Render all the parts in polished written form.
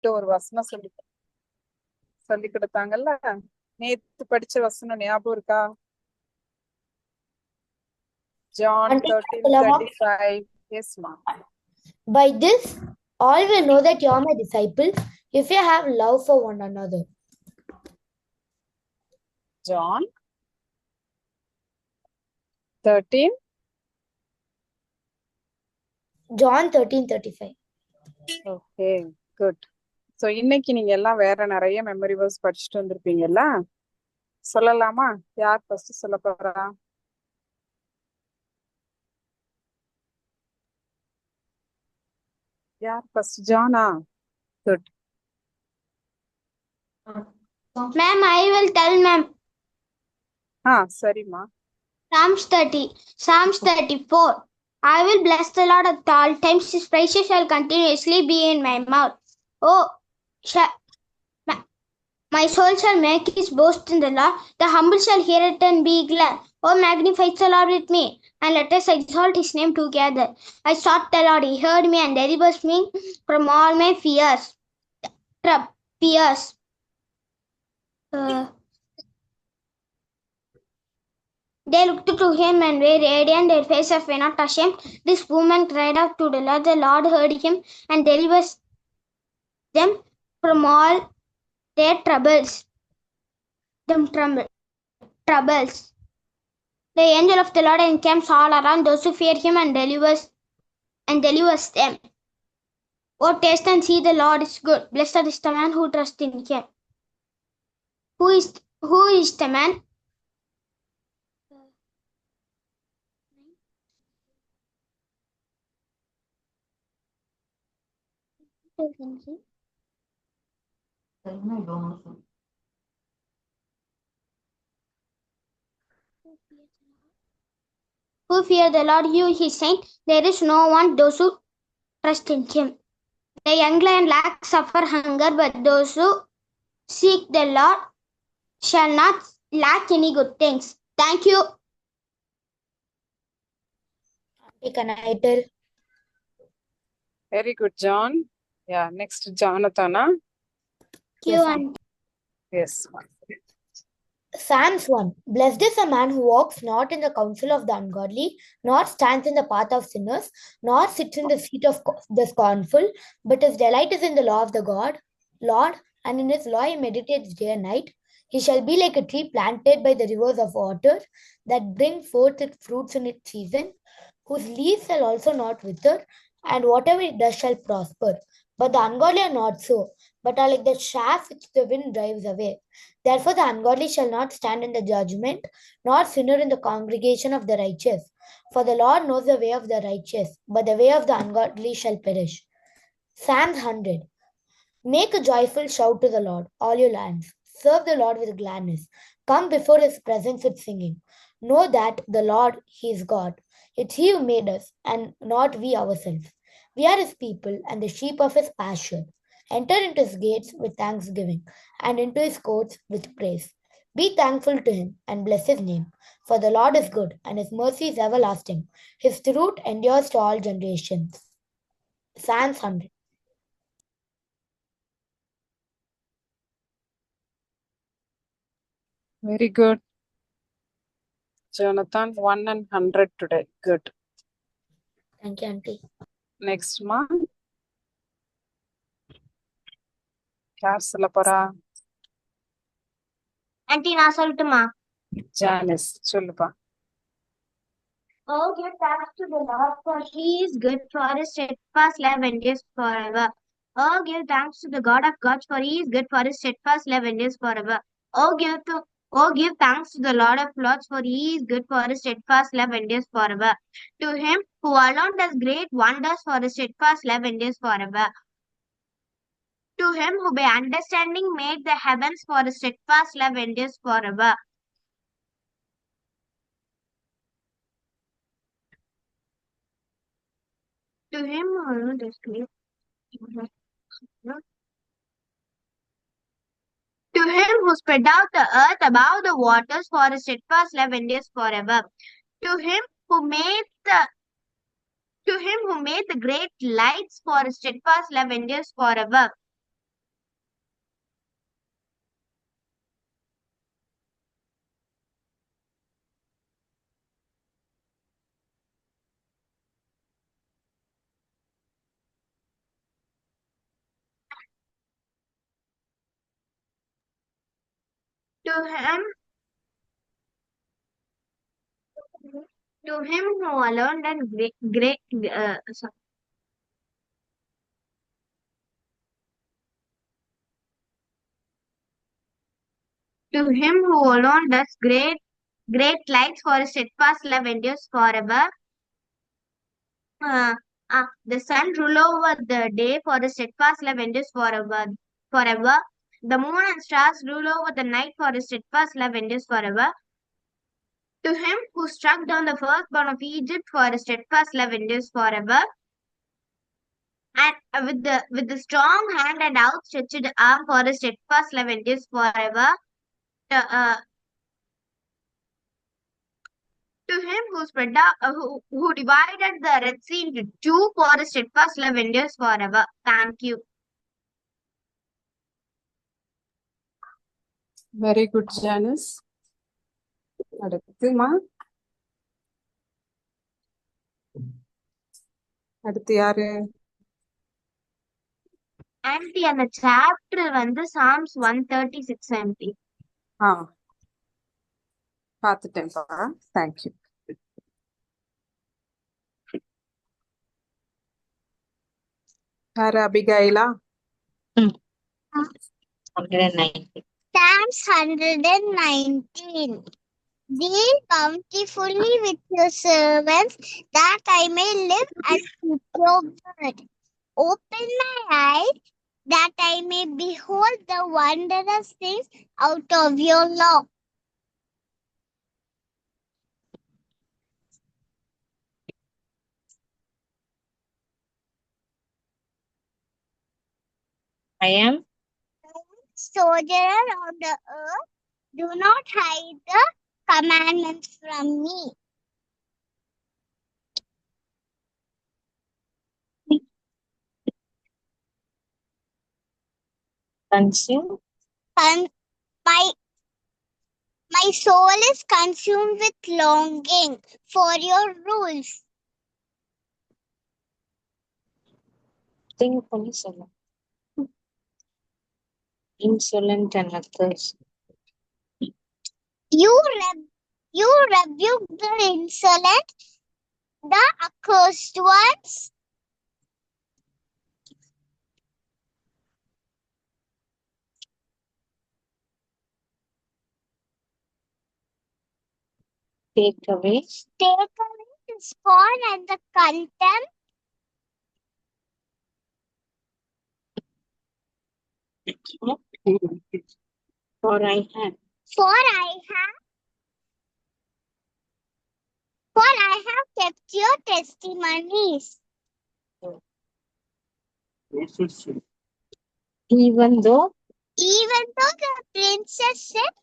கூப்பிட்டு ஒரு வசனம் சொல்லி கொடுத்தாங்கல்ல, நேத்து படிச்ச வசனம் ஞாபகம் இருக்கா? John 13:35. Yes, ma'am. By this, all will know that you are my disciples if you have love for one another. John 13. John 13:35. Okay, good. So இன்னைக்கு நீங்க எல்லாம் வேற நிறைய மெமரி வேர்ஸ் படிச்சுட்டு வந்திருப்பீங்கல்ல, சொல்லலாமா? யார் ஃபர்ஸ்ட் சொல்ல போறா? யார் ஃபர்ஸ்ட்? ஜானா? Good. Ma'am, I will tell, ma'am. சரிம்மா. Psalms 34. I will bless the Lord at all times. His praises shall continuously be in my mouth. Oh, my soul shall make his boast in the Lord. The humble shall hear it and be glad. Oh, magnify the Lord with me, and let us exalt his name together. I sought the Lord, he heard me and delivered me from all my fears. They looked to him and were radiant, their faces were not ashamed. This woman cried out to the Lord heard him and delivered them from all their troubles. The angel of the Lord encamps all around those who fear him and delivers them. Oh, taste and see the Lord is good. Blessed is the man who trusts in him. Who is the man? Who fear the Lord, you his saint. There is no one those who trust in him. The young lion suffer hunger, but those who seek the Lord shall not lack any good things. Thank you. Very good, John. Yeah, next Jonathan. Yes. Psalms 1. Blessed is the man who walks not in the counsel of the ungodly, nor stands in the path of sinners, nor sits in the seat of the scornful, but his delight is in the law of the Lord, and in his law he meditates day and night. He shall be like a tree planted by the rivers of water, that bring forth its fruits in its season, whose leaves shall also not wither, and whatever it does shall prosper. But the ungodly are not so, but are like the chaff which the wind drives away. Therefore the ungodly shall not stand in the judgment, nor sinner in the congregation of the righteous. For the Lord knows the way of the righteous, but the way of the ungodly shall perish. Psalms 100. Make a joyful shout to the Lord, all you lands. Serve the Lord with gladness. Come before his presence with singing. Know that the Lord, he is God. It's he who made us, and not we ourselves. We are his people, and the sheep of his pasture. Enter into his gates with thanksgiving, and into his courts with praise. Be thankful to him, and bless his name. For the Lord is good, and his mercy is everlasting. His truth endures to all generations. Psalms 100. Very good. Jonathan, 1 and 100 today. Good. Thank you, Auntie. Next, ma. யார் சொல்ல போறா? Auntie, நான் சொல்லட்டுமா? Janice, சொல்லுப்பா. Oh, give thanks to the Lord, for he is good, for his steadfast love endures forever. Oh, give thanks to the God of gods, for he is good, for his steadfast love endures forever. Oh, give thanks to the Lord of lords, for he is good, for his steadfast love endures forever. To him who alone does great wonders, for his steadfast love endures forever. To him who by understanding made the heavens, for his steadfast love endures forever. To him who alone does great To him who spread out the earth above the waters, for his steadfast love endures forever. To him who made the great lights, for his steadfast love endures forever. To him who alone does to him who alone does great lights, for his steadfast love endures forever. The sun rule over the day, for his steadfast love endures forever. Forever. The moon and stars rule over the night, for his steadfast love endures forever. To him who struck down the firstborn of Egypt, for his steadfast love endures forever. And with the strong hand and outstretched arm, for his steadfast love endures forever. To him who spread out, who divided the Red Sea into two, for his steadfast love endures forever. Thank you. Very good Janice. அடுத்துமா, அடுத்து யாரு? Anti அந்த chapter வந்து Sam's 136 anti. பார்த்துட்டேன்ப்பா. Thank you. யாரு? அபிகாயிலா? 119. Psalms 119. Deal bountifully with your servants, that I may live and keep your word. Open my eyes, that I may behold the wondrous things out of your law. I am Sojourner on the earth, do not hide the commandments from me. consumed. My soul is consumed with longing for your rules. Think பண்ணி சொல்ல. Insolent and others. You rebuke the insolent, the accursed ones. Take away The scorn and the contempt. for I have kept your testimonies. even though The princess said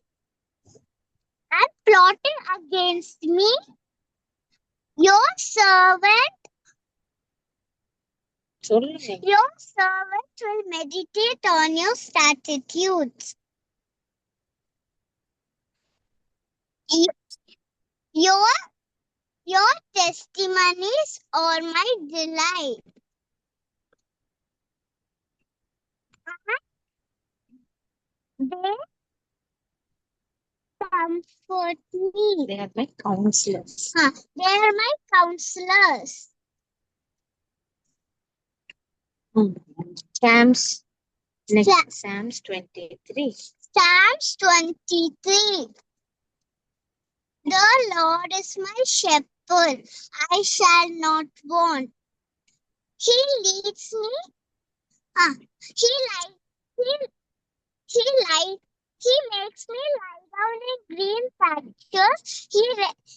and plotting against me, your servant சொல்லுங்க. will meditate on your statutes. Your testimonies are my delight. They comfort me. They are my counselors. They are my counselors. Psalms 23. Psalms 23. The Lord is my shepherd, I shall not want. He leads me. He makes me lie down in green pastures. He leads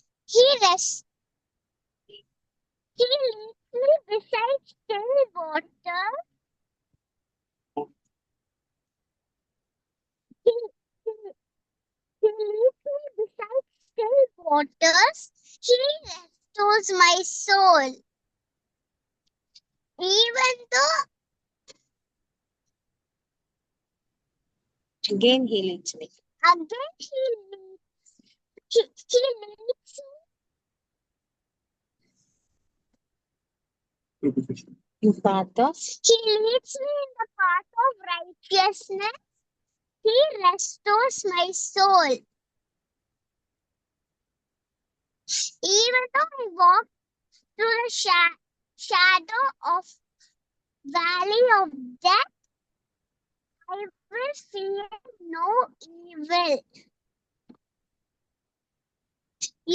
me beside still water. He leads me beside still waters. He restores my soul. Even though Again he leads me. he leads In path of He leads me in the path of righteousness He restores my soul. Even though I walk through the shadow of valley of death, I will fear no evil.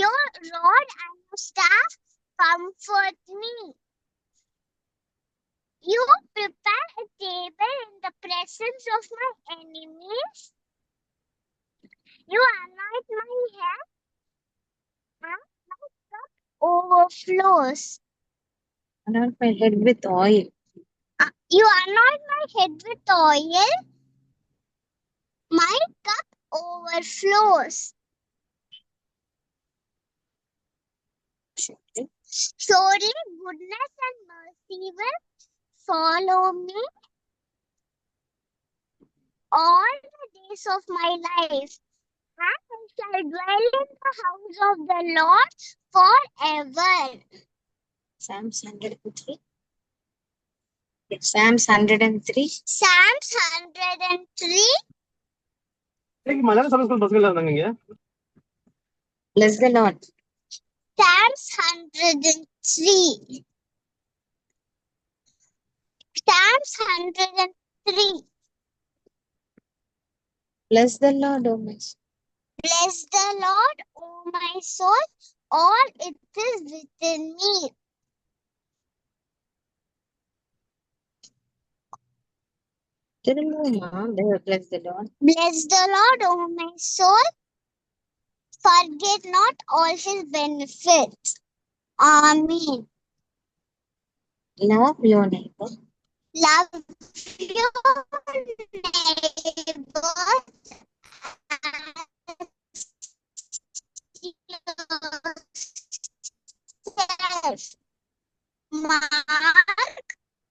Your rod and your staff comfort me. You prepare a table in the presence of my enemies. You anoint my head and my cup overflows. Anoint my head with oil. You anoint my head with oil. My cup overflows. Surely goodness and mercy will follow me all the days of my life, and I shall dwell in the house of the Lord forever. Psalms 103. Psalms 103. Psalms 103. மலையாள சபை school பசங்க இருந்தாங்க இங்க. Bless the Lord. Psalms 103. Psalms 103. Bless the Lord, O my soul. Bless the Lord, O my soul, all it is within me. Bless the Lord. Bless the Lord, O my soul. Forget not all his benefits. Amen. Love your neighbor. Love your neighbor as yourself. Mark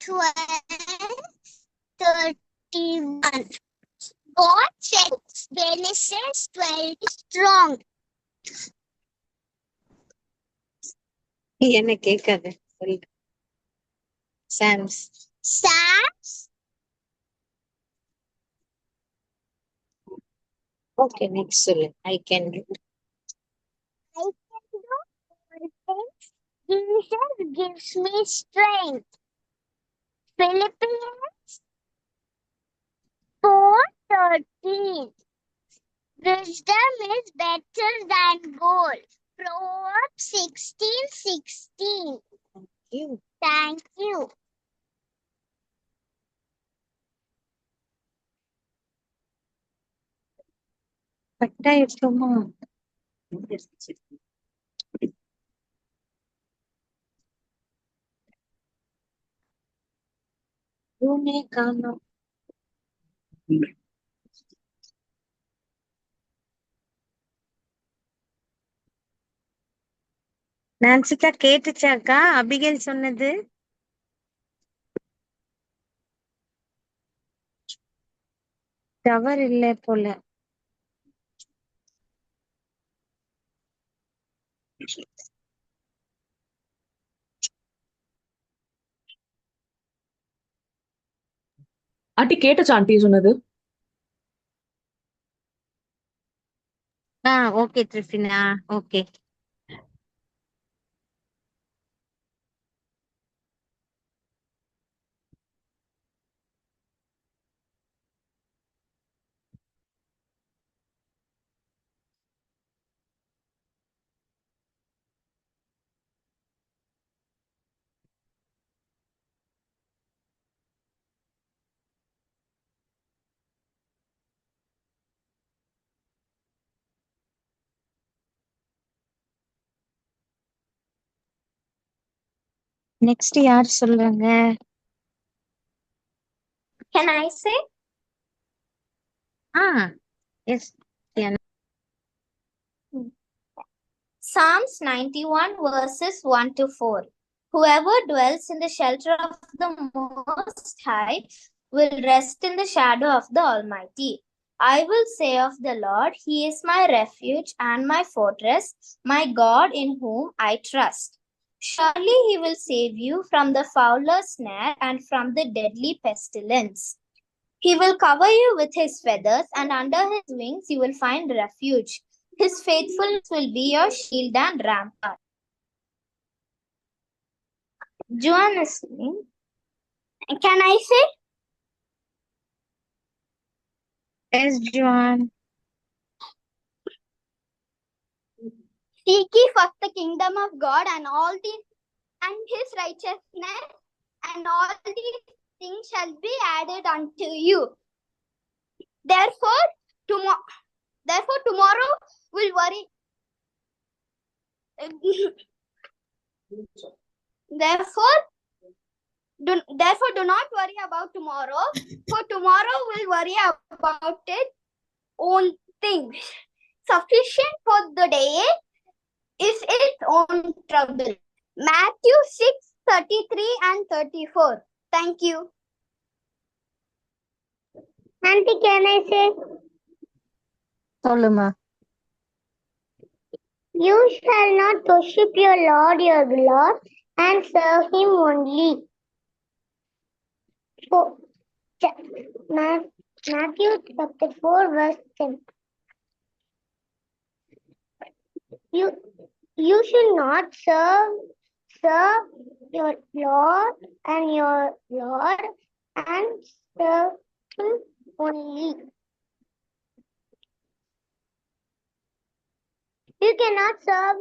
12:31. God said Genesis 12 is strong. என்ன கேட்காது சொல்லு. Psalms. Psalms. Okay, next சொல்லு. I can do. I can do all things. Jesus gives me strength. Philippians 4:13. Wisdom is better than gold. Proverbs 16:16. You. Thank you. பட்டா எப்பமா? ரூமே காணோம். நான்சிகா கேட்டுச்சாக்கா Abigail சொன்னது? Tower இல்ல போல. Aunty கேட்டுச்சா ஆண்டி சொன்னது? Okay ட்ரிஃபினா, okay. நெக்ஸ்ட் யார் சொல்றாங்க? Can I say? Yes. Psalms 91 verses 1 to 4. Whoever dwells in the shelter of the Most High will rest in the shadow of the Almighty. I will say of the Lord, He is my refuge and my fortress, my God in whom I trust. Surely He will save you from the fowler's snare and from the deadly pestilence. He will cover you with his feathers, and under his wings you will find refuge. His faithfulness will be your shield and rampart. Joan is saying, can I say? Yes, Joan. Seek ye first the kingdom of God and his righteousness, and all these things shall be added unto you. Therefore, tomorrow will worry. Therefore, do not worry about tomorrow, for tomorrow will worry about its own things. Sufficient for the day is its own trouble. Matthew 6:33 and 34. Thank you. Auntie, can I say? சொல்லுமா. You shall not worship your Lord and serve him only. Matthew chapter 4 verse 10. You should not serve your Lord and serve him only. You cannot serve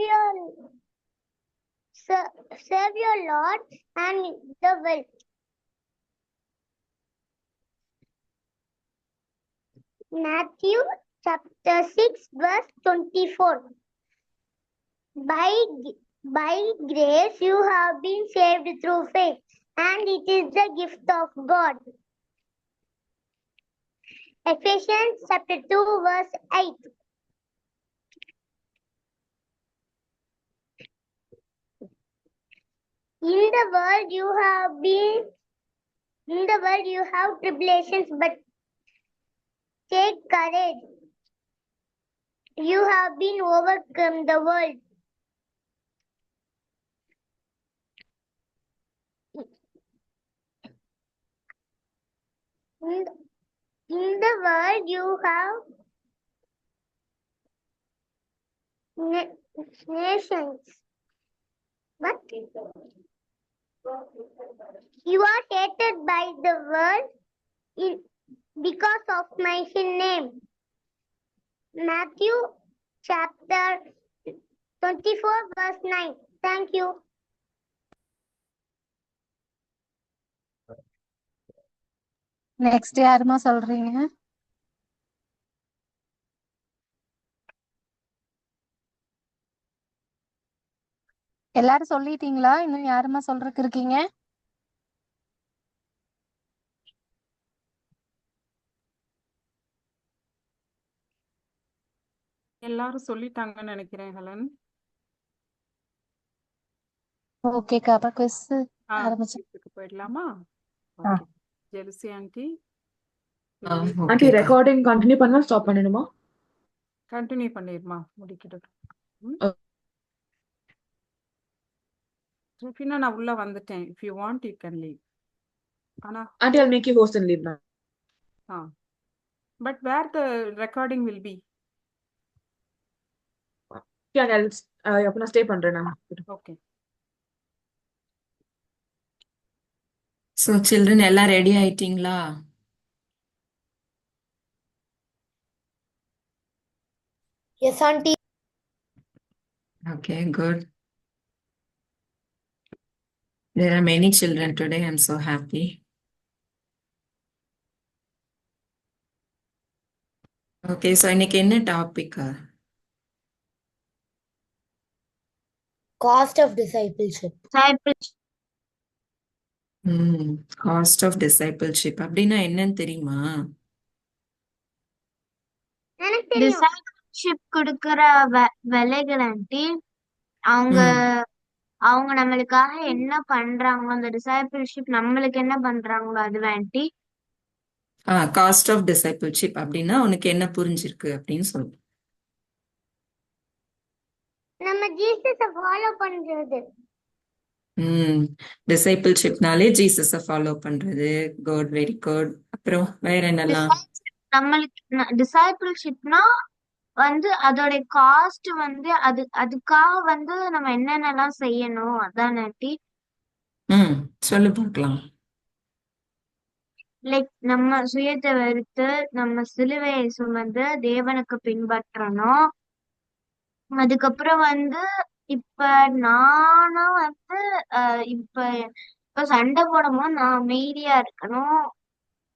your Lord and the wealth. Matthew chapter 6 verse 24. By grace you have been saved through faith, and it is the gift of God. Ephesians chapter 2 verse 8. In the world you have tribulations, but take courage. You have been overcome the world. In the world you have nations, but you are hated by the world because of my name. Matthew chapter 24 verse 9. Thank you. Next யாருமா சொல்றீங்க? எல்லாரும் சொல்லிட்டீங்களா? இன்னும் யாருமா சொல்றதுக்கு இருக்கீங்க? எல்லாரும் சொல்லிட்டாங்கன்னு நினைக்கிறேன் ஹெலன். ஓகேக்கா, அப்ப குவிஸ் ஆரம்பிச்சு இதுக்கு போயிடலாமா? ஆ. ஓகே. ஜெலுசி ஆண்டி ஆண்டி ரெக்கார்டிங் கண்டினியூ பண்ணா ஸ்டாப் பண்ணணுமா? கண்டினியூ பண்ணிருமா, முடிக்கிட்டு. ருஃபினா, நான் உள்ள வந்துட்டேன். If you want you can leave. ஆனா auntie I'll make you host and leave now. But where the recording will be? Yeah, அப்ப நான் ஸ்டே பண்றேன் நான். ஓகே. ஸோ சில்ட்ரன் எல்லாம் ரெடி ஆயிட்டீங்களா? Yes, auntie. Okay, good. There are many children today. I'm so happy. Okay, so இன்னைக்கு என்ன topic? Cost of discipleship. Cost of discipleship அப்படின்னா என்னன்னு தெரியுமா? டிசைபிள்ஷிப் கொடுக்கிற விலைகள் ஆண்டி, அவங்க நம்மளுக்காக என்ன பண்றாங்களோ, அந்த டிசைபிள்ஷிப் நம்மளுக்கு என்ன பண்றாங்களோ அது ஆண்டி. காஸ்ட் ஆஃப் டிசைபிள்ஷிப் அப்படின்னா உனக்கு என்ன புரிஞ்சிருக்கு அப்படின்னு சொல்லு. நம்ம ஜீசஸ ஃபாலோ பண்றது. டிசைபிள்ஷிப்னாலே ஜீசஸ ஃபாலோ பண்றது. Good, very good. அப்புறம் வேற என்னலாம்? நம்மளுக்கு டிசைபிள்ஷிப்னா வந்து அதோட காஸ்ட் வந்து அதுக்காக வந்து நம்ம என்னென்னலாம் செய்யணும் அதானே. சொல்லு பார்க்கலாம். லைக் நம்ம சுயத்தை வெறுத்து நம்ம சிலுவையை சுமந்து தேவனுக்கு பின்பற்றணும். அதுக்கப்புறம் வந்து இப்ப நானும் வந்து இப்ப சண்டை போடும்போது நான் அமைதியா இருக்கணும்.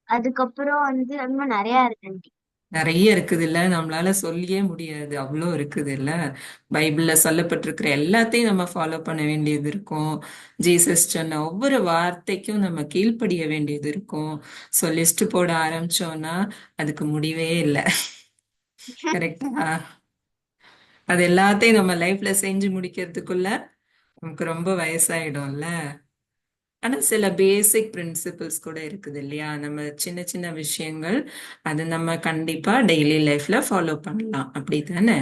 அதுக்கப்புறம் வந்து இன்னும் நிறைய இருக்கு. நிறைய இருக்குது இல்ல, நம்மளால சொல்லியே முடியாது, அவ்வளோ இருக்குது இல்ல. பைபிள்ல சொல்லப்பட்டிருக்கிற எல்லாத்தையும் நம்ம ஃபாலோ பண்ண வேண்டியது இருக்கும். ஜீசஸ் சொன்ன ஒவ்வொரு வார்த்தைக்கும் நம்ம கீழ்ப்படிய வேண்டியது இருக்கும். ஸோ லிஸ்ட் போட ஆரம்பிச்சோம்னா அதுக்கு முடிவே இல்லை. கரெக்டா? அது எல்லாத்தையும் நம்ம லைஃப்ல செஞ்சு முடிக்கிறதுக்குள்ள நமக்கு ரொம்ப வயசாயிடும்ல. ஆனா சில பேசிக் பிரின்சிபிள்ஸ் கூட இருக்குது இல்லையா, நம்ம சின்ன சின்ன விஷயங்கள் அது நம்ம கண்டிப்பா டெய்லி லைஃப்ல ஃபாலோ பண்ணலாம், அப்படித்தானே?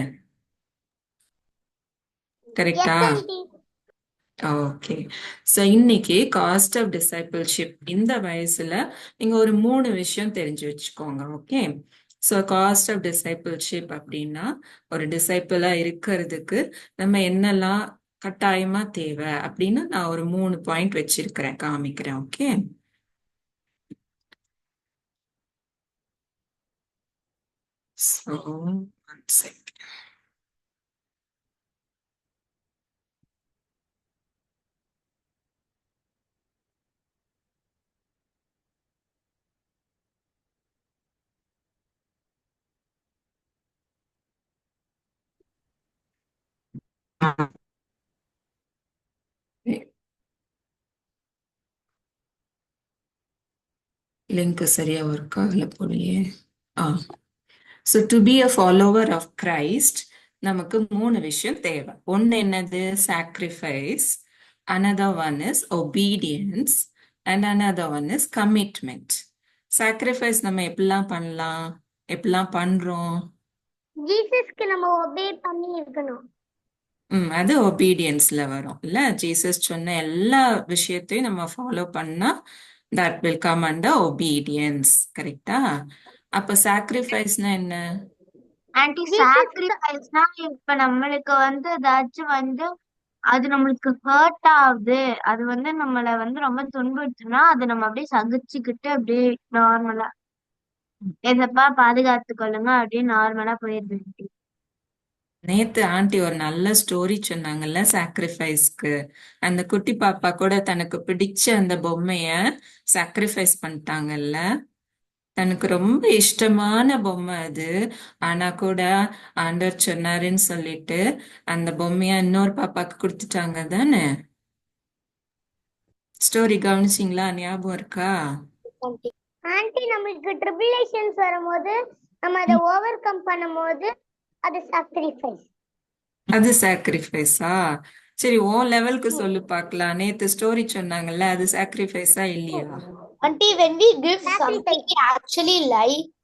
கரெக்டா? ஓகே. ஸோ இன்னைக்கு காஸ்ட் ஆஃப் டிசைபிள்ஷிப் இந்த வயசுல நீங்க ஒரு 3 விஷயம் தெரிஞ்சு வச்சுக்கோங்க. Okay. So cost of discipleship அப்படின்னா ஒரு டிசைபிளா இருக்கிறதுக்கு நம்ம என்னெல்லாம் கட்டாயமா தேவை அப்படின்னு நான் ஒரு 3 பாயிண்ட் வச்சிருக்கிறேன், காமிக்கிறேன். Okay. So one second. Link சரியா ஒர்க் ஆகல போலயே. So to be a follower of Christ நமக்கு 3 விஷயம் தேவை. ஒன்று என்னது? Sacrifice. another one is obedience and another one is commitment. Sacrifice நம்ம எப்படிலாம் பண்ணலாம், எப்படிலாம் பண்றோம்? ஜீசஸ்க்கு நம்ம ஒபே பண்ணி இருக்கணும். அது ஒபீடியன்ஸ்ல வரும் இல்ல. ஜீசஸ் சொன்ன எல்லா விஷயத்தையும் நம்ம ஃபாலோ பண்ணா that will come under obedience. கரெக்டா? அப்ப சாக்ரிஃபைஸ்னா என்ன? ஆன்டி சாக்ரிஃபைஸ்னா இப்ப நம்மளுக்கு வந்து ஏதாச்சும் வந்து அது நம்மளுக்கு ஹர்ட் ஆகுது, அது வந்து நம்மள வந்து ரொம்ப துன்புறுத்துனா அது நம்ம அப்படியே சகிச்சுக்கிட்டு அப்படியே நார்மலா எதப்பா பாதுகாத்து கொள்ளுங்க அப்படியே நார்மலா போயிருது. நேத்து ஆண்டி ஒரு நல்ல ஸ்டோரி சொன்னாங்கல்ல சாக்ரிஃபைஸ்க்கு. அந்த குட்டி பாப்பா கூட தனக்கு பிடிச்ச அந்த பொம்மைய சாக்ரிஃபைஸ் பண்ணிட்டாங்கல்ல. தனக்கு ரொம்ப இஷ்டமான பொம்மை அது. ஆனா கூட ஆண்டவர் சொன்னாருன்னு சொல்லிட்டு அந்த பொம்மைய இன்னொரு பாப்பாக்கு கொடுத்துட்டாங்க தானே. ஸ்டோரி கவனிச்சிங்களா? ஞாபகம் இருக்கா? ஆன்டி நம்மளுக்கு ட்ரிபிலேஷன்ஸ் வரும்போது நம்ம அதை ஓவர் கம் பண்ணும்போது அது சாக்ரிஃபைஸ். அது சாக்ரிஃபைஸா? சரி, ஓ லெவலுக்கு சொல்லு பார்க்கலாம். நேத்து ஸ்டோரி சொன்னாங்கல்ல, அது சாக்ரிஃபைஸா இல்லையா? Auntie, when we give something we actually like,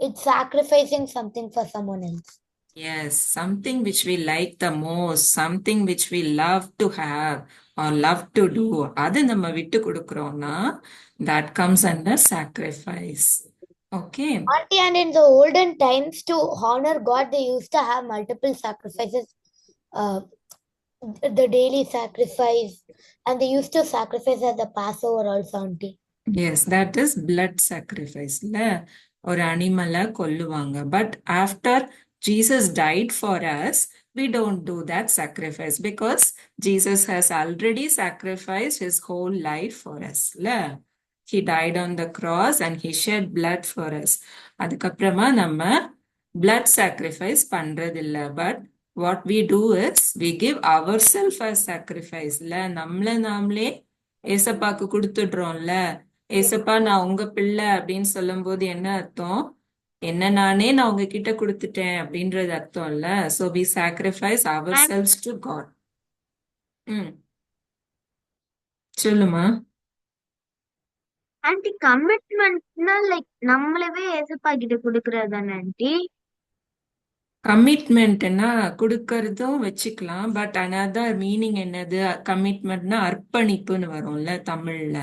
it's sacrificing something for someone else. Yes, something which we like the most, something which we love to have or love to do, அது நம்ம விட்டு கொடுக்கிறோம்னா that comes under sacrifice. Okay. Auntie, and in the olden times, to honor God, they used to have multiple sacrifices. The daily sacrifice, and they used to sacrifice at the Passover also, Auntie. Yes, that is blood sacrifice. ஒரு அனிமலை கொல்லுவாங்க. But after Jesus died for us, we don't do that sacrifice because Jesus has already sacrificed his whole life for us. He died on the cross and he shed blood for us. அதுக்கப்புறமா நம்ம blood sacrifice பண்றதில்ல. But what we do is we give ourselves as sacrifice. நம்மள நாமளே ஏசப்பாக்கு கொடுத்துடுறோம்ல. ஏசப்பா நான் உங்க பிள்ளை அப்படின்னு சொல்லும் போது என்ன அர்த்தம்? என்ன நானே நான் உங்ககிட்ட கொடுத்துட்டேன் அப்படின்றது அர்த்தம் இல்ல. So we sacrifice ourselves to God. சொல்லுமா. ஆன்டி கமிட்மெண்ட்னா லைக் நம்மளவே ஏசப்பா கிட்ட கொடுக்கறது தானே ஆன்டி? கமிட்மெண்ட்னா கொடுக்கறதும் வச்சுக்கலாம். பட் another மீனிங் என்னது? கமிட்மெண்ட்னா அர்ப்பணிப்புன்னு வரும்ல தமிழ்ல.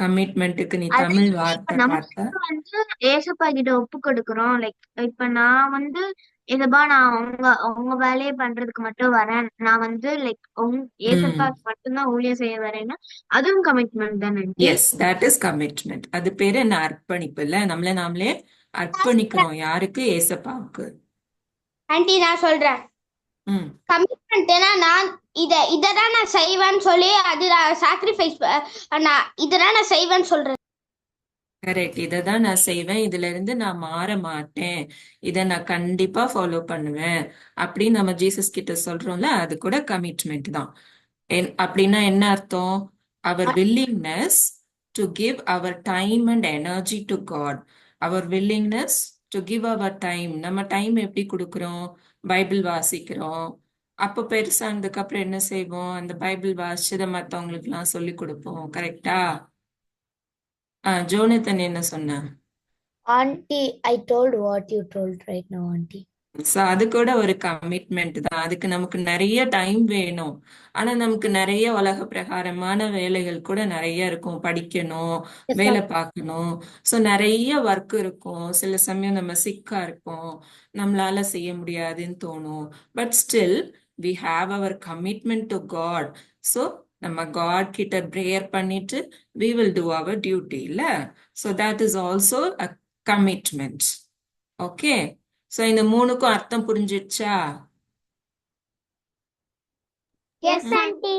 கமிட்மெண்ட்டுக்கு நீ அது தமிழ் இப்ப வார்த்தை நம்ம பார்த்தா வந்து ஏசப்பா கிட்ட ஒப்பு கொடுக்கிறோம். லைக் இப்ப நான் வந்து இதுபா நான் உங்க வேலையை பண்றதுக்கு மட்டும் வரேன். நான் வந்து லைக் ஏசப்பா மட்டும்தான் ஊழியம் செய்ய வரேன்னா அதுவும் கமிட்மெண்ட் தானே auntie? Yes, that is commitment. அது பேரு என்ன? அர்ப்பணிப்பு இல்ல? நம்மள நாமளே அர்ப்பணிக்கிறோம். யாருக்கு? ஏசப்பாவுக்கு. ஆண்டி நான் சொல்றேன். ம் கமிட்மெண்ட்னா நான் இததான் நான் செய்வேன்னு சொல்லி அது சாக்ரிஃபைஸ் நான் இததான் நான் செய்வேன்னு சொல்றேன். கரெக்ட். இதை தான் நான் செய்வேன், இதுல இருந்து நான் மாற மாட்டேன், இதை நான் கண்டிப்பா ஃபாலோ பண்ணுவேன் அப்படின்னு நம்ம ஜீசஸ் கிட்ட சொல்றோம்ல, அது கூட கமிட்மெண்ட் தான். அப்படின்னா என்ன அர்த்தம்? Our willingness to give our time and energy to God. Our willingness to give our time. நம்ம டைம் எப்படி கொடுக்குறோம்? பைபிள் வாசிக்கிறோம். அப்போ பெருசானதுக்கு அப்புறம் என்ன செய்வோம்? அந்த பைபிள் வாசிச்சதை மற்றவங்களுக்கு எல்லாம் சொல்லி கொடுப்போம். கரெக்டா? ஜோனத்தன் என்ன சொன்ன? Auntie, I told what you told right now, Auntie. So அது கூட ஒரு கமிட்மெண்ட் தான். அதுக்கு நமக்கு நிறைய டைம் வேணும். ஆனா நமக்கு நிறைய உலக பிரகாரமான வேலைகள் கூட நிறைய இருக்கும். படிக்கணும், Yes, வேலை Auntie. பார்க்கணும். ஸோ நிறைய ஒர்க் இருக்கும். சில சமயம் நம்ம சிக்கா இருப்போம், நம்மளால செய்ய முடியாதுன்னு தோணும். But still we have our commitment to God. So நம்ம காட் கிட்ட ப்ரேயர் பண்ணிட்டு we will do our duty இல்ல? So that is also a commitment. Okay, so இந்த மூணுக்கும் அர்த்தம் புரிஞ்சிடுச்சா? Yes auntie.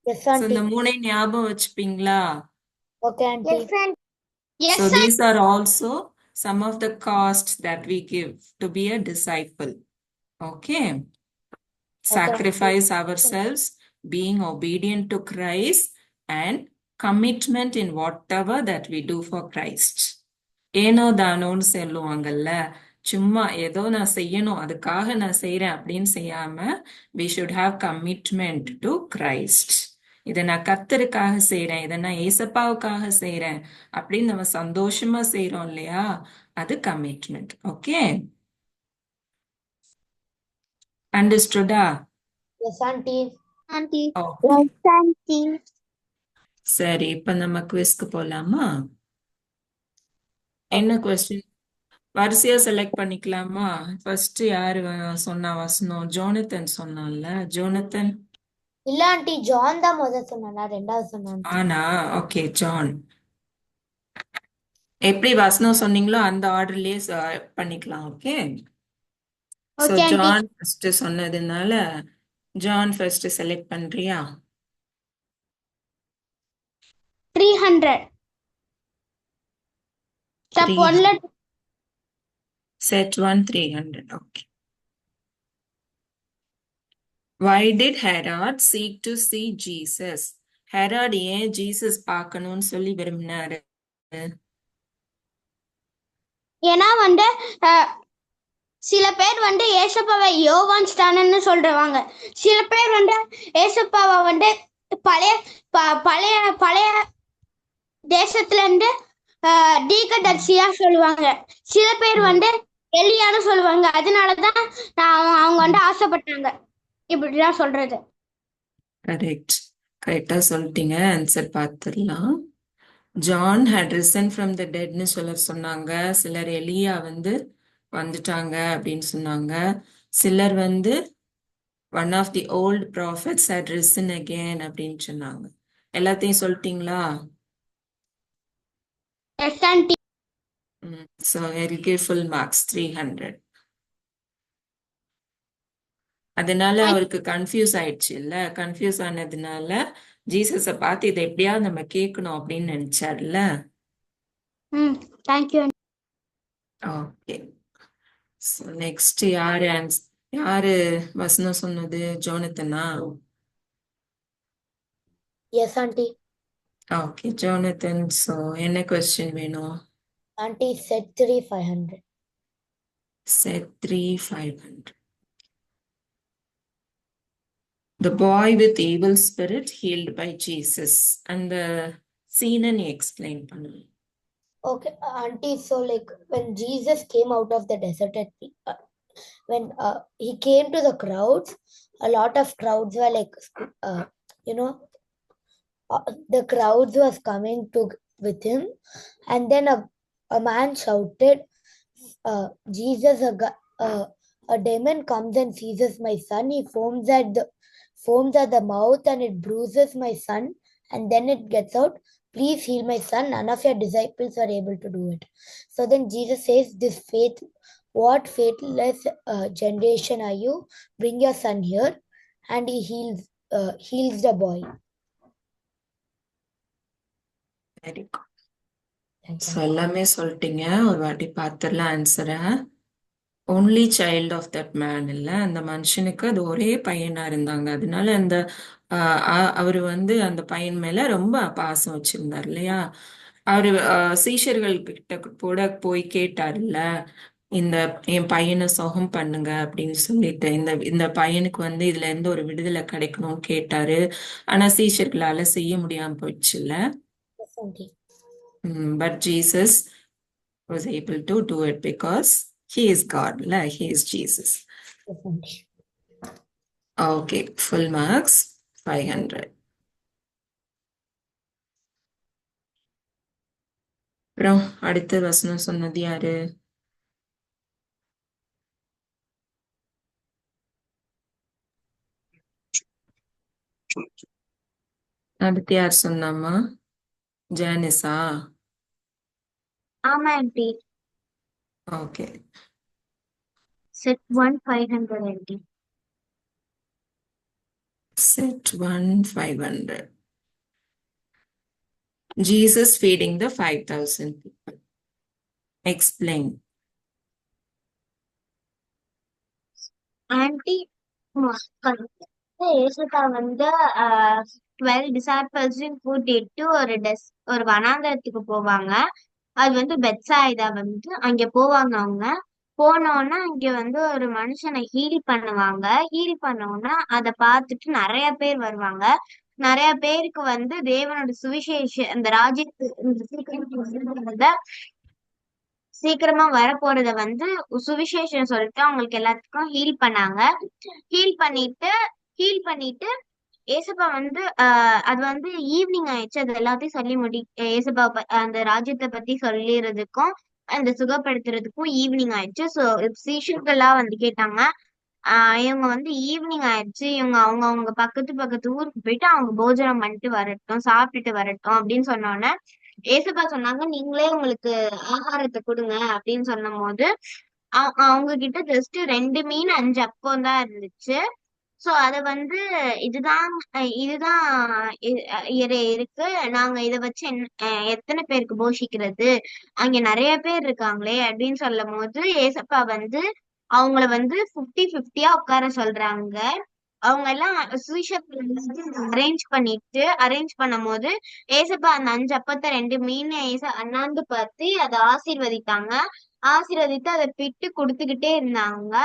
Yes, so Auntie. இந்த மூணை ஞாபகம் வச்சுப்பீங்களா? Okay, Auntie. Yes auntie. So yes these are also some of the costs that we give to be a disciple. Okay. Sacrifice ourselves, being obedient to Christ, and commitment in whatever that we do for Christ. ஏனோ தானோன்னு சொல்லுவாங்கல்ல, சும்மா ஏதோ நான் செய்யணும் அதுக்காக நான் செய்யறேன் அப்படின்னு செய்யாம we should have commitment to Christ. இதை நான் கர்த்தருக்காக செய்யறேன், இதை நான் ஏசப்பாவுக்காக செய்யறேன் அப்படின்னு நம்ம சந்தோஷமா செய்யறோம் இல்லையா, அது கமிட்மெண்ட். ஓகே, அண்டர்ஸ்டுடா? Yes, Auntie. Auntie. Okay, yes auntie. சரி, இப்ப நம்ம குவிஸ்க்கு போலாமா? என்ன கொஸ்டின்? வரிசையா செலக்ட் பண்ணிக்கலாமா? ஃபர்ஸ்ட் யாரு சொன்னா வசனம்? ஜோனத்தன் சொன்னான்ல. ஜோனத்தன் இல்ல ஆண்டி, ஜான் தான் முதல் சொன்னா, ரெண்டாவது சொன்னான். ஆனா ஓகே, ஜான். எப்படி வசனம் சொன்னீங்களோ அந்த ஆர்டர்லயே பண்ணிக்கலாம். Okay, so okay auntie. John first சொன்னதுனால ஜான் ஃபர்ஸ்ட் செலக்ட் பண்றியா? 300. ஸ்டெப் 1ல Set 1 300. Okay. Why did Herod seek to see Jesus? Herod ஏன் ஜீசஸ் பார்க்கணும்னு சொல்லி விரும்பினாரு? ஏன்னா வந்து சில பேர் வந்து ஏசப்பாவை யோவான் ஸ்டானன்னு சொல்றவாங்க. சில பேர் வந்து ஏசப்பாவை வந்து பழைய பழைய பழைய தேசத்துல இருந்து தீர்க்கதரிசியா சொல்லுவாங்க. சில பேர் வந்து எலியான்னு சொல்லுவாங்க. அதனாலதான் அவங்க வந்து ஆசைப்பட்டாங்க இப்படிதான் சொல்றது. கரெக்ட், கரெக்டா சொல்லிட்டீங்க. ஆன்சர் பார்த்துடலாம். John had risen from the deadன்னு சொன்னாங்க. சிலர் எலியா வந்துட்டாங்க அப்படின்னு சொன்னாங்க. சிலர் one of the old prophets had risen again அப்படின்னு சொன்னாங்க. எல்லாத்தையும் சொல்லிட்டீங்களா? Yes auntie. So I'll give full marks 300. அதனால அவருக்கு கன்ஃபியூஸ் ஆயிடுச்சு இல்ல? கன்ஃபியூஸ் ஆனதுனால ஜீசஸ பார்த்து இதை எப்படியாவது நம்ம கேட்கணும் அப்படின்னு நினைச்சார்ல. தேங்க்யூ. ஓகே, நெக்ஸ்ட் யாரு வசனம் சொன்னது? ஜோனத்தனா? Yes, Auntie. Okay, Jonathan. So என்ன கொஸ்டின் வேணும்? Auntie, set 3 500. Set 3 500. The boy with evil spirit healed by Jesus. And the scene நீ explain பண்ணு. Okay, Auntie, so like when Jesus came out of the deserted when he came to the crowds, a lot of crowds were like, you know, the crowds was coming to with him, and then a man shouted, Jesus, a demon comes and seizes my son. He foams at the mouth and it bruises my son, and then it gets out. Please heal my son. None of your disciples are able to do it. So then Jesus says, what faithless generation are you? Bring your son here. And he heals the boy. Very good. Thank so you. எல்லாமே சொல்லிட்டீங்க. ஒரு வாட்டி பார்த்துடலாம் ஆன்சரை. Only child of that man இல்லை, அந்த மனுஷனுக்கு அது ஒரே பையனா இருந்தாங்க. அதனால அந்த அவர் வந்து அந்த பையன் மேல ரொம்ப பாசம் வச்சிருந்தார் இல்லையா. அவரு சீஷர்கள் கிட்ட கூட போய் கேட்டார்ல, இந்த என் பையனை சுகம் பண்ணுங்க அப்படின்னு சொல்லிட்டு, இந்த பையனுக்கு வந்து இதுல இருந்து ஒரு விடுதலை கிடைக்கணும்னு கேட்டாரு. ஆனா சீஷர்களால செய்ய முடியாம போயிடுச்சுல்ல. Definitely. But Jesus was able to do it because he is God, he is Jesus. Definitely. Okay, full marks 500. அப்புறம் அடுத்த வசனம் சொன்னது யாரு? அடுத்து யார் சொன்னாமா? ஜானிஸா? ஆமா auntie. Okay. Set 1 500 auntie. Set 1 500. Jesus feeding the 5,000 people. Explain. Auntie ஏசுதா வந்து 12 டிசைபிள்ஸையும் கூட்டிட்டு ஒரு வனாந்தரத்துக்கு போவாங்க. அது வந்து பெத்சாயிதா வந்து அங்க போவாங்க. அவங்க போனோன்னா அங்க வந்து ஒரு மனுஷனை ஹீல் பண்ணுவாங்க. ஹீல் பண்ணோன்னா அதை பார்த்துட்டு நிறைய பேர் வருவாங்க. நிறைய பேருக்கு வந்து தேவனோட சுவிசேஷம் இந்த ராஜ்யத்து சீக்கிரமா வரப்போறத வந்து சுவிசேஷம் சொல்லிட்டு அவங்களுக்கு எல்லாத்துக்கும் ஹீல் பண்ணாங்க. ஹீல் பண்ணிட்டு ஏசப்பா வந்து அது வந்து ஈவினிங் ஆயிடுச்சு. அது எல்லாத்தையும் சொல்லி ஏசப்பா அந்த ராஜ்யத்தை பத்தி சொல்லிடுறதுக்கும் அந்த சுகப்படுத்துறதுக்கும் ஈவினிங் ஆயிடுச்சு. ஸோ சீஷர்கள்லாம் வந்து கேட்டாங்க, இவங்க வந்து ஈவினிங் ஆயிடுச்சு, இவங்க அவங்க பக்கத்து ஊருக்கு போயிட்டு அவங்க போஜனம் பண்ணிட்டு வரட்டும், சாப்பிட்டுட்டு வரட்டும் அப்படின்னு சொன்னோன்னே ஏசப்பா சொன்னாங்க, நீங்களே உங்களுக்கு ஆகாரத்தை கொடுங்க அப்படின்னு சொன்ன போது அவங்க கிட்ட ஜஸ்ட் 2 மீன் 5 அப்பம் தான் இருந்துச்சு. சோ அத வந்து இதுதான் இருக்கு, நாங்க இத வச்சு எத்தனை பேருக்கு போஷிக்கிறது, அங்க நிறைய பேர் இருக்காங்களே அப்படின்னு சொல்லும் போது ஏசப்பா வந்து அவங்கள வந்து 50-50 உட்கார சொல்றாங்க. அவங்க எல்லாம் அரேஞ்ச் பண்ணும் போது ஏசப்பா அந்த 5 அப்பத்தை 2 மீன் அண்ணாந்து பார்த்து அதை ஆசீர்வதித்தாங்க. ஆசீர்வதித்து அதை பிட்டு கொடுத்துக்கிட்டே இருந்தாங்க.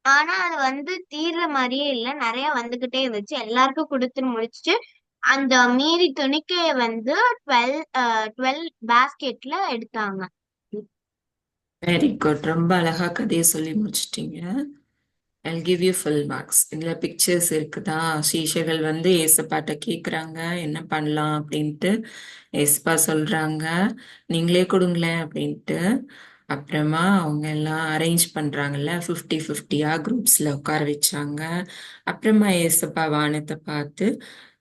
ஆனா அது வந்து தீர்ற மாதிரியே இல்ல, நிறைய வந்துகிட்டே இருந்துச்சு. எல்லாருக்கும் கொடுத்து முடிச்சுட்டு அந்த மீதி துணிக்கைய வந்து 12 பேஸ்கெட்ல எடுத்தாங்க. Very good. ரொம்ப அழகா கதையை சொல்லி முடிச்சிட்டீங்க. I'll give you full marks. இதுல பிக்சர்ஸ் இருக்குதா? சீஷர்கள் வந்து ஏசப்பாட்ட கேக்குறாங்க என்ன பண்ணலாம் அப்படின்ட்டு. ஏசப்பா சொல்றாங்க நீங்களே கொடுங்களேன் அப்படின்ட்டு. அப்புறமா அவங்க எல்லாம் அரேஞ்ச் பண்றாங்கல்ல, 50-50 குரூப்ஸ்ல உட்கார வச்சாங்க. அப்புறமா ஏசப்பா வானத்தை பார்த்து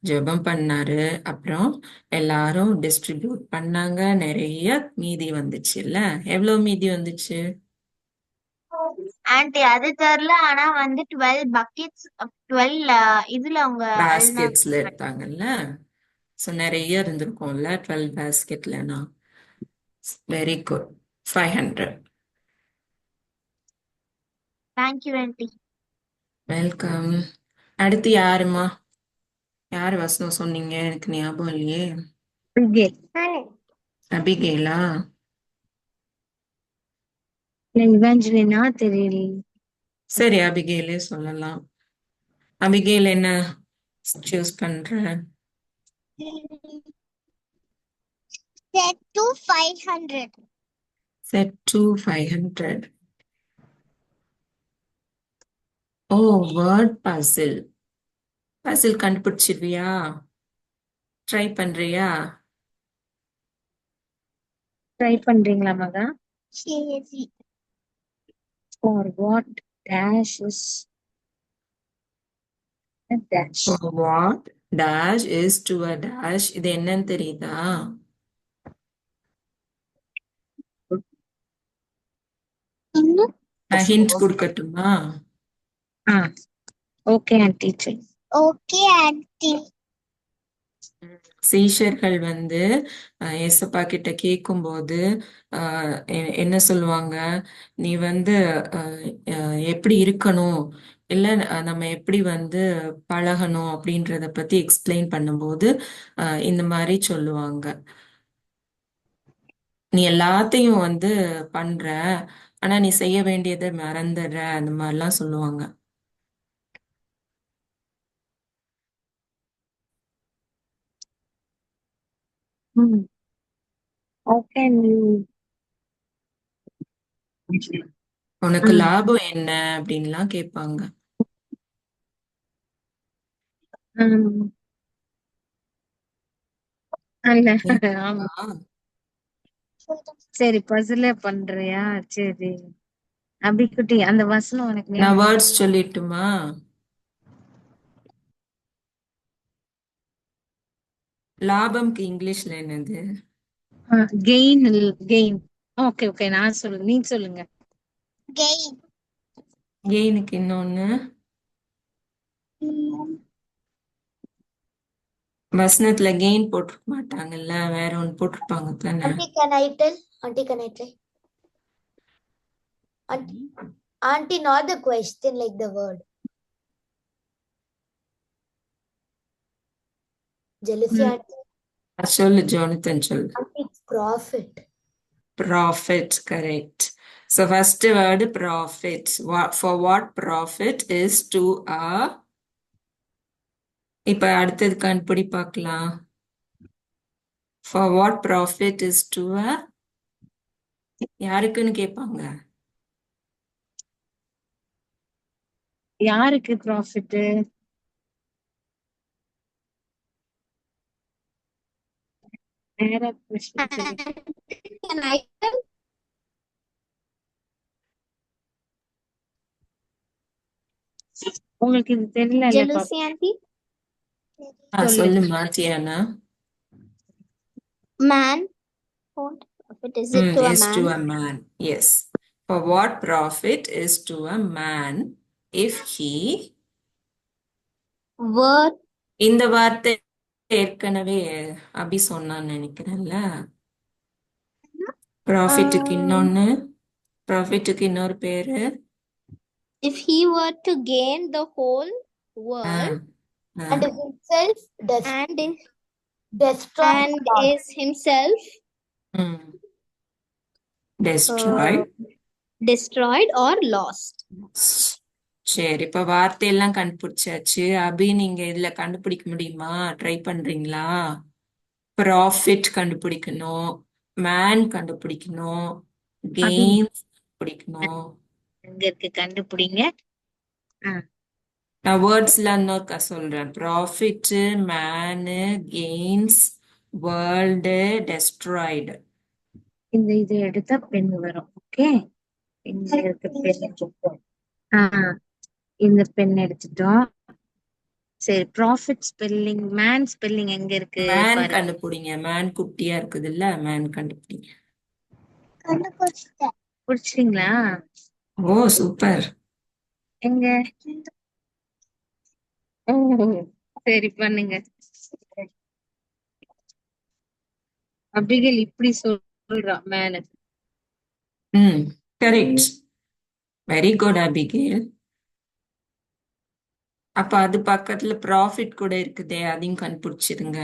ஜெபம் பண்ணாரு. அப்புறம் எல்லாரும் டிஸ்ட்ரிபியூட் பண்ணாங்க. நிறைய மீதி வந்துச்சு இல்ல? எவ்வளவு மீதி வந்துச்சு? ஆன்டி அது தெரியல, ஆனா வந்து 12 பக்கெட்ஸ் 12 இதுல அவங்க பாஸ்கெட்ஸ்ல எடுத்தாங்கல்ல. ஸோ நிறைய இருந்திருக்கும்ல 12 பாஸ்கெட்லனா. Very good. 500. Thank you auntie. Welcome. அடுத்து யாருமா? யார் வசனம் சொன்னீங்க? எனக்கு ஞாபகம் இல்லையே. அபிகேலா? இவாஞ்சலினா தெரியல. சரி, அபிகேலே சொல்லலாம். அபிகேல் என்ன சூஸ் பண்ற? Set to 500. Set to 500. Oh, word puzzle. Puzzle கண்டுபிடிச்சிருவியா? ட்ரை பண்றியா? ட்ரை பண்றீங்களா மகா? சரி. For what dash is a dash? For what dash is to a dash. இது என்னன்னு தெரியுதா? நான் ஹிண்ட் கொடுக்கட்டுமா? Okay auntie. Okay auntie. சீஷர்கள் வந்து ஏசப்பா கிட்ட கேட்கும்போது என்ன சொல்லுவாங்க? நீ வந்து எப்படி இருக்கணும், இல்ல நம்ம எப்படி வந்து பழகணும் அப்படின்றத பத்தி எக்ஸ்பிளைன் பண்ணும்போது இந்த மாதிரி சொல்லுவாங்க. நீ எல்லாத்தையும் வந்து பண்ற, ஆனா நீ செய்ய வேண்டியதை மறந்துடுற, அந்த மாதிரிலாம் சொல்லுவாங்க. How can you உனக்கு லாபம் என்ன அப்படின்லாம் கேட்பாங்க. அல்ல ஆமா ஆ, சரி பசில பண்றியா? சரி அபிக்குட்டி அந்த வசனம் உனக்கு நான் ஞாபகம் வேர்ட்ஸ் சொல்லிட்டுமா? லாபம்க்கு இங்கிலீஷ்ல என்னது? Gain gain. ஓகே ஓகே நான் சொல்லு, நீ சொல்லுங்க. கெயின். கெயினுக்கு இன்னொன்னு வசனத்துல கெயின் போட்டிருக்க மாட்டாங்கல்ல, வேற ஒண்ணு போட்டிருப்பாங்க தானே? Auntie, can I tell? Auntie, can I try? Auntie, not the question, like the word. Jealousy, auntie. சொல்லு ஜோனத்தன், சொல்லு. Auntie, it's profit. Profit, correct. So first word profit. For what profit is to a. இப்ப அடுத்தது கண்டுபிடி பார்க்கலாம். For what profit is to a. யாருக்குன்னு கேட்பாங்க. யாருக்கு profit? வேற கொஸ்டின் சொல்லு. Can I tell? உங்களுக்கு இது தெரியல? Jealousy, auntie. சொல்லுமா தியானா. Man. What profit is it to a Is to man? a man. Yes. For what profit is to a man if he. Were. இந்த வார்த்தை ஏற்கனவே அபி சொன்னான்னு நினைக்கிறேன்ல. ப்ராஃபிட்டுக்கு இன்னொன்னு, ப்ராஃபிட்டுக்கு இன்னொரு பேரு. If he were to gain the whole world And is himself and destroyed. is himself destroyed or lost. சரி, இப்ப வார்த்தையெல்லாம் கண்டுபிடிச்சாச்சு. அபி, நீங்க இதுல கண்டுபிடிக்க முடியுமா? ட்ரை பண்றீங்களா? ப்ராஃபிட் கண்டுபிடிக்கணும், மேன் கண்டுபிடிக்கணும், கெயின்ஸ் கண்டுபிடிக்கணும். எங்க இருக்கு கண்டுபிடிங்க. நான் வேர்ட்ஸ்ல இன்னொருக்கா சொல்றேன். Profit, menu, gains, world, destroyed. இந்த இது எடுத்தா பெண் வரும். ஓகே, இங்க இருக்க பெண். இந்த பெண் எடுத்துட்டோம். சரி, ப்ராஃபிட் ஸ்பெல்லிங், மேன் ஸ்பெல்லிங் எங்க இருக்கு? மேன் கண்டுபிடிங்க. மேன் குட்டியா இருக்குது இல்ல, மேன் கண்டுபிடிங்க. புடிச்சிட்டீங்களா? ஓ, சூப்பர். எங்க? ஓ, சரி பண்ணுங்க. அபிகள் இப்படி சொல்றா menu. Correct. Very good Abigail. அப்ப அது பக்கத்துல ப்ராஃபிட் கூட இருக்குதே, அதையும் கண்டுபிடிச்சிருங்க.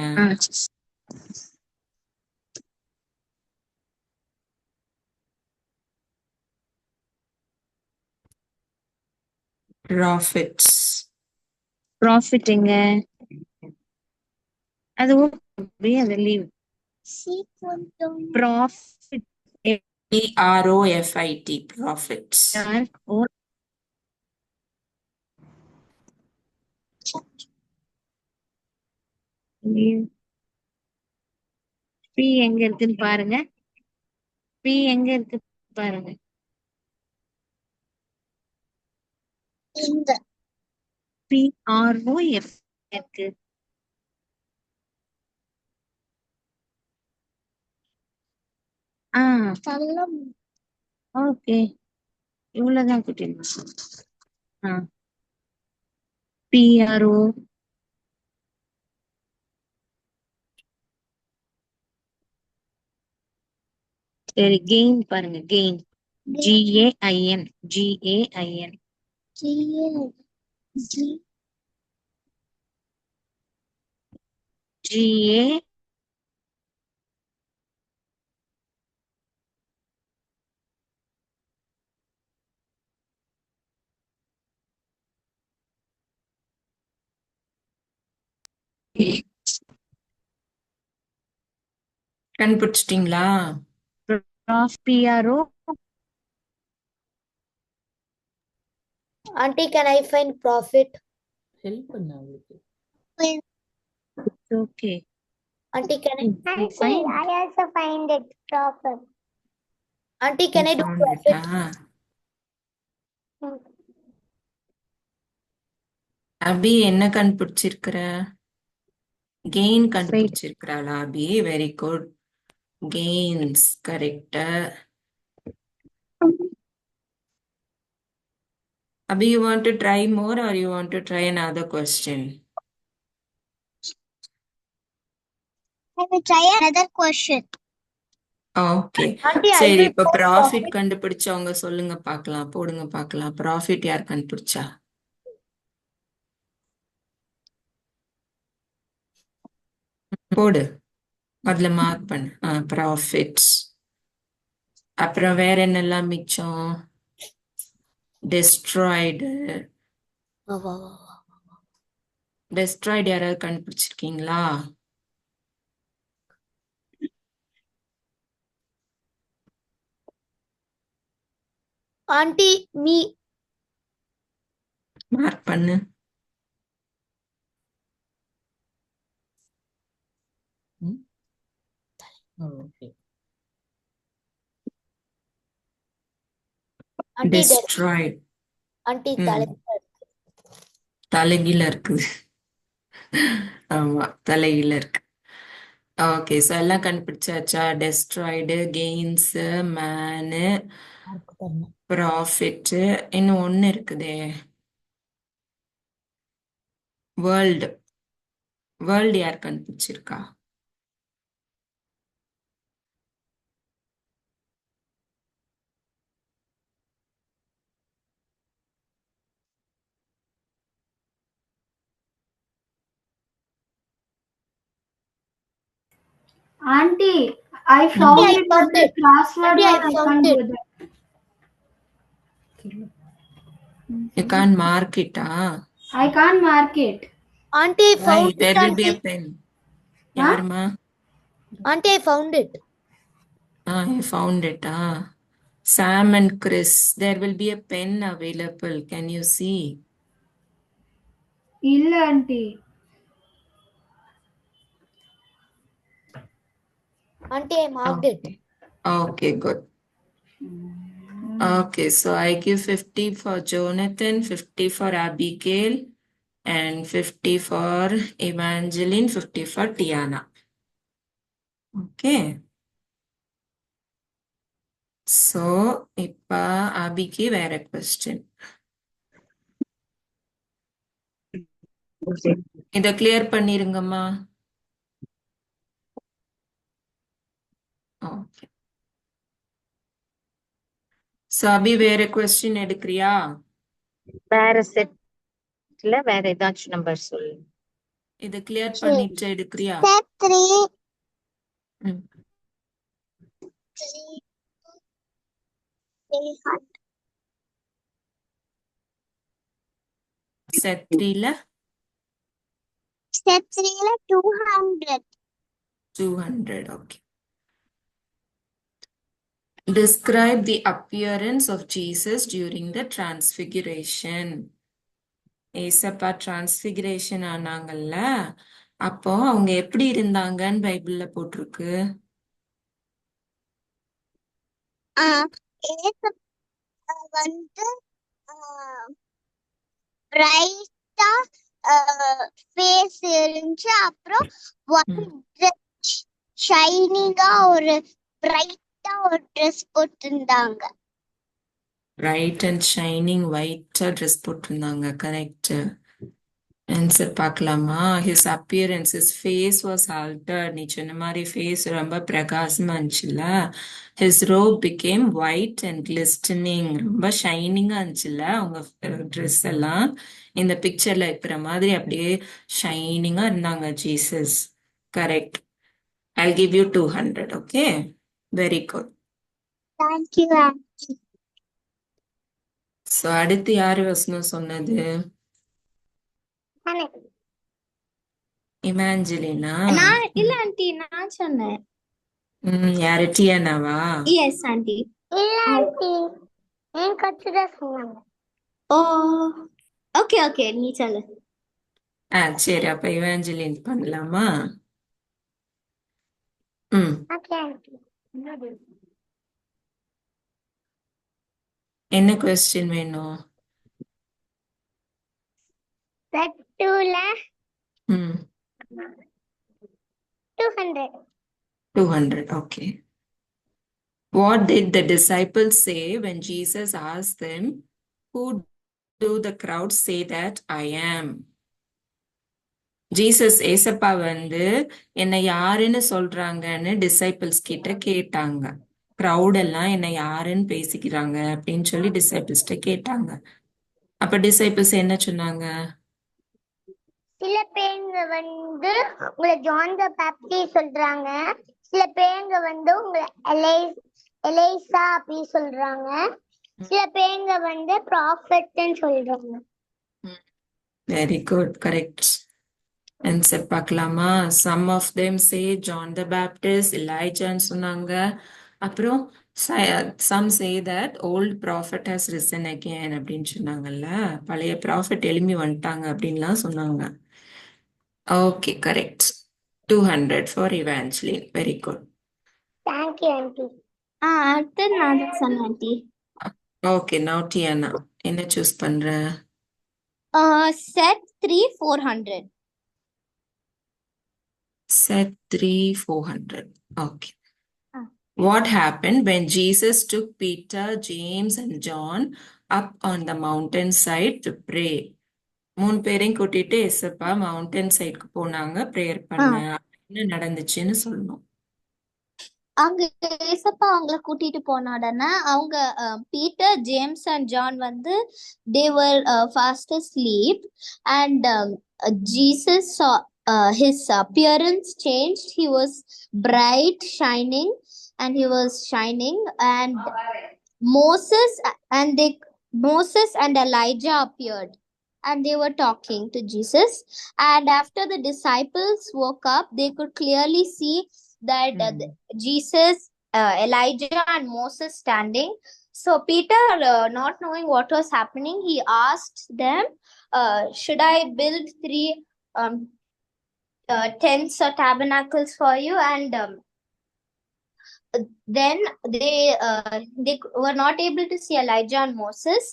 ப்ராஃபிட் எங்க? அது அது leave. Profit PROFIT, profits. P எங்க இருக்குன்னு பாருங்க. பி எங்க இருக்கு பாருங்க. இந்த PROF இருக்கு. ஓகே, இவ்வளவுதான் குட்டீங்க. PRO சரி, கெயின் பாருங்க. கெயின் GAIN GAIN GA கண்டுபிடிச்சிட்டீங்களா? PRO. Auntie, can I find profit? Help பண்ண அவளுக்கு. Okay. Auntie, can I? Fine. I also find it proper. Auntie, can I do Found it, profit? ah. Abhi என்ன கண்டுபிடிச்சிருக்கிற? Gain கண்டுபிடிச்சிருக்கிறாளா Abhi? Very good. Gains correct. Abhi, you want to try more or you want to try another question? I will try another question. Okay. Auntie, I சரி, will இப்ப find profit profit. கண்டுபிடிச்சவங்க சொல்லுங்க பார்க்கலாம். போடுங்க பார்க்கலாம். Profit யார் கண்டுபிடிச்சா? போடு. அதுல மார்க் பண்ணு. ப்ராஃபிட்ஸ். அப்புறம் வேற என்னெல்லாம் மிச்சம்? டெஸ்ட்ராய்டு. டெஸ்ட்ராய்டு யாராவது கண்டுபிடிச்சிருக்கீங்களா? Auntie, me. மார்க் பண்ணு. ஓகே. Auntie, destroyed. Auntie, தலைகீழ இருக்குது. ஆமா, தலைகீழ இருக்கு. ஓகே, ஸோ எல்லாம் கண்டுபிடிச்சாச்சா? டெஸ்ட்ராய்டு, கெயின்ஸ், மேனு, ப்ராஃபிட், இன்னும் ஒன்று இருக்குதே, வேர்ல்டு. வேர்ல்டு யார் கண்டுபிடிச்சிருக்கா? Auntie, I found I it, but found the it. crossword Auntie, I word, I found can't do it. that. You can't mark it, I can't mark it. Auntie, I Why? found it. There will be a Auntie. pen. யாருமா? Auntie, I found it. I found it. Sam and Chris, there will be a pen available. Can you see? இல்ல auntie. Auntie, I marked it. Okay, good. Okay, so I give 50 for Jonathan, 50 for Abigail, and 50 for Evangeline, 50 for Tiana. Okay. So, இப்ப அபிக்கு வேற question. இத clear பண்ணிருங்கம்மா. Okay. So, அபி வேற question எடுக்கிறியா? வேற செட்ல வேற ஏதாச்சும் number சொல்லு. இத கிளியர் பண்ணிட்டு எடுக்கிறியா? Step 3. ம். 300. Set 3ல Step 3 200. 200. Okay. Describe the appearance of Jesus during the transfiguration. ஏசப்பா டிரான்ஸ்பிகரேஷன் ஆனாங்கல்ல, அப்போ அவங்க எப்படி இருந்தாங்கன்னு பைபிள்ல போட்டிருக்கு? வந்து பிரைட்டா ஃபேஸ் இருந்துச்சு. அப்புறம் ஷைனிங்கா ஒரு பிரைட்டா ஒரு ட்ரெஸ் போட்டிருந்தாங்க. பிரைட் அண்ட் ஷைனிங் ஒயிட்டா ட்ரெஸ் போட்டிருந்தாங்க. கரெக்ட். ஆன்சர் பார்க்கலாமா? His appearance, his face was altered. நீ சொன்ன மாதிரி ஃபேஸ் ரொம்ப பிரகாசமா இருந்துச்சுல்ல. His robe became white and glistening. ரொம்ப ஷைனிங்கா இருந்துச்சுல்ல அவங்க ட்ரெஸ் எல்லாம். இந்த பிக்சர்ல இருக்கிற மாதிரி அப்படியே ஷைனிங்கா இருந்தாங்க Jesus. Correct. I'll give you 200. Okay, very good. Thank you, aunty. So அடுத்து யாரு வசனம் சொன்னது? இமாஞ்சலினா? நான் இல்ல ஆண்டி, நான் சொன்னேன். யாரு? டியானாவா? Yes auntie. இல்ல ஆண்டி, என் கட்சிதான் சொன்னாங்க. ஓ ஓகே ஓகே, நீ சொல்லு. சரி, அப்ப இவாஞ்சலின் பண்ணலாமா? Okay aunty. என்ன கொஸ்டின் வேணும்? Set 2ல 200. 200. Okay. What did the disciples say when Jesus asked them, "Who do the crowd say that I am?" Jesus ஏசப்பா வந்து என்னை யாருன்னு சொல்றாங்கன்னு டிசைபிள்ஸ் கிட்ட கேட்டாங்க. கிரௌட் எல்லாம் என்னை யாருன்னு பேசிக்கிறாங்க அப்படின்னு சொல்லி டிசைபிள்ஸ்ட கேட்டாங்க. அப்ப டிசைபிள்ஸ் என்ன சொன்னாங்க? சில பேருங்க வந்து உங்களை ஜான் த பேப்டிஸ்ட் சொல்றாங்க, சில பேருங்க வந்து உங்களை எலைசா அப்படி சொல்றாங்க, சில பேருங்க வந்து ப்ராஃபெட்னு சொல்றாங்க. Very good, correct. ஆன்சர் பார்க்கலாமா? Some of them say John the Baptist, எலைஜான்னு சொன்னாங்க. அப்புறம் some say that old prophet has risen again அப்படின்னு சொன்னாங்கல்ல. பழைய ப்ராஃபெட் எழும்பி வந்துட்டாங்க அப்படின்லாம் சொன்னாங்க. Okay, correct. 200 for Evangeline. Very good. Thank you, aunty. அடுத்து நான் சொன்னேன் ஆண்டி. Okay, now Tiana. என்ன சூஸ் பண்ற? Set 3 400. Set 3 400. Okay. What happened when Jesus took Peter, James and John up on the mountainside to pray? 3 பேரையும் கூட்டிட்டு ஏசப்பா mountain சைடுக்கு போனாங்க பிரேயர் பண்ண. என்ன நடந்துச்சுன்னு சொல்லணும். அங்க ஏசப்பா அவங்கள கூட்டிட்டு போன உடனே அவங்க பீட்டர், ஜேம்ஸ் அண்ட் ஜான் வந்து they were fast asleep and Jesus saw his appearance changed. He was bright, shining, and he was shining, and Moses and Elijah appeared, and they were talking to Jesus. And after the disciples woke up, they could clearly see that Jesus, Elijah and Moses standing. So Peter, not knowing what was happening, he asked them, should I build 3 tents or tabernacles for you? And then they were not able to see Elijah and Moses,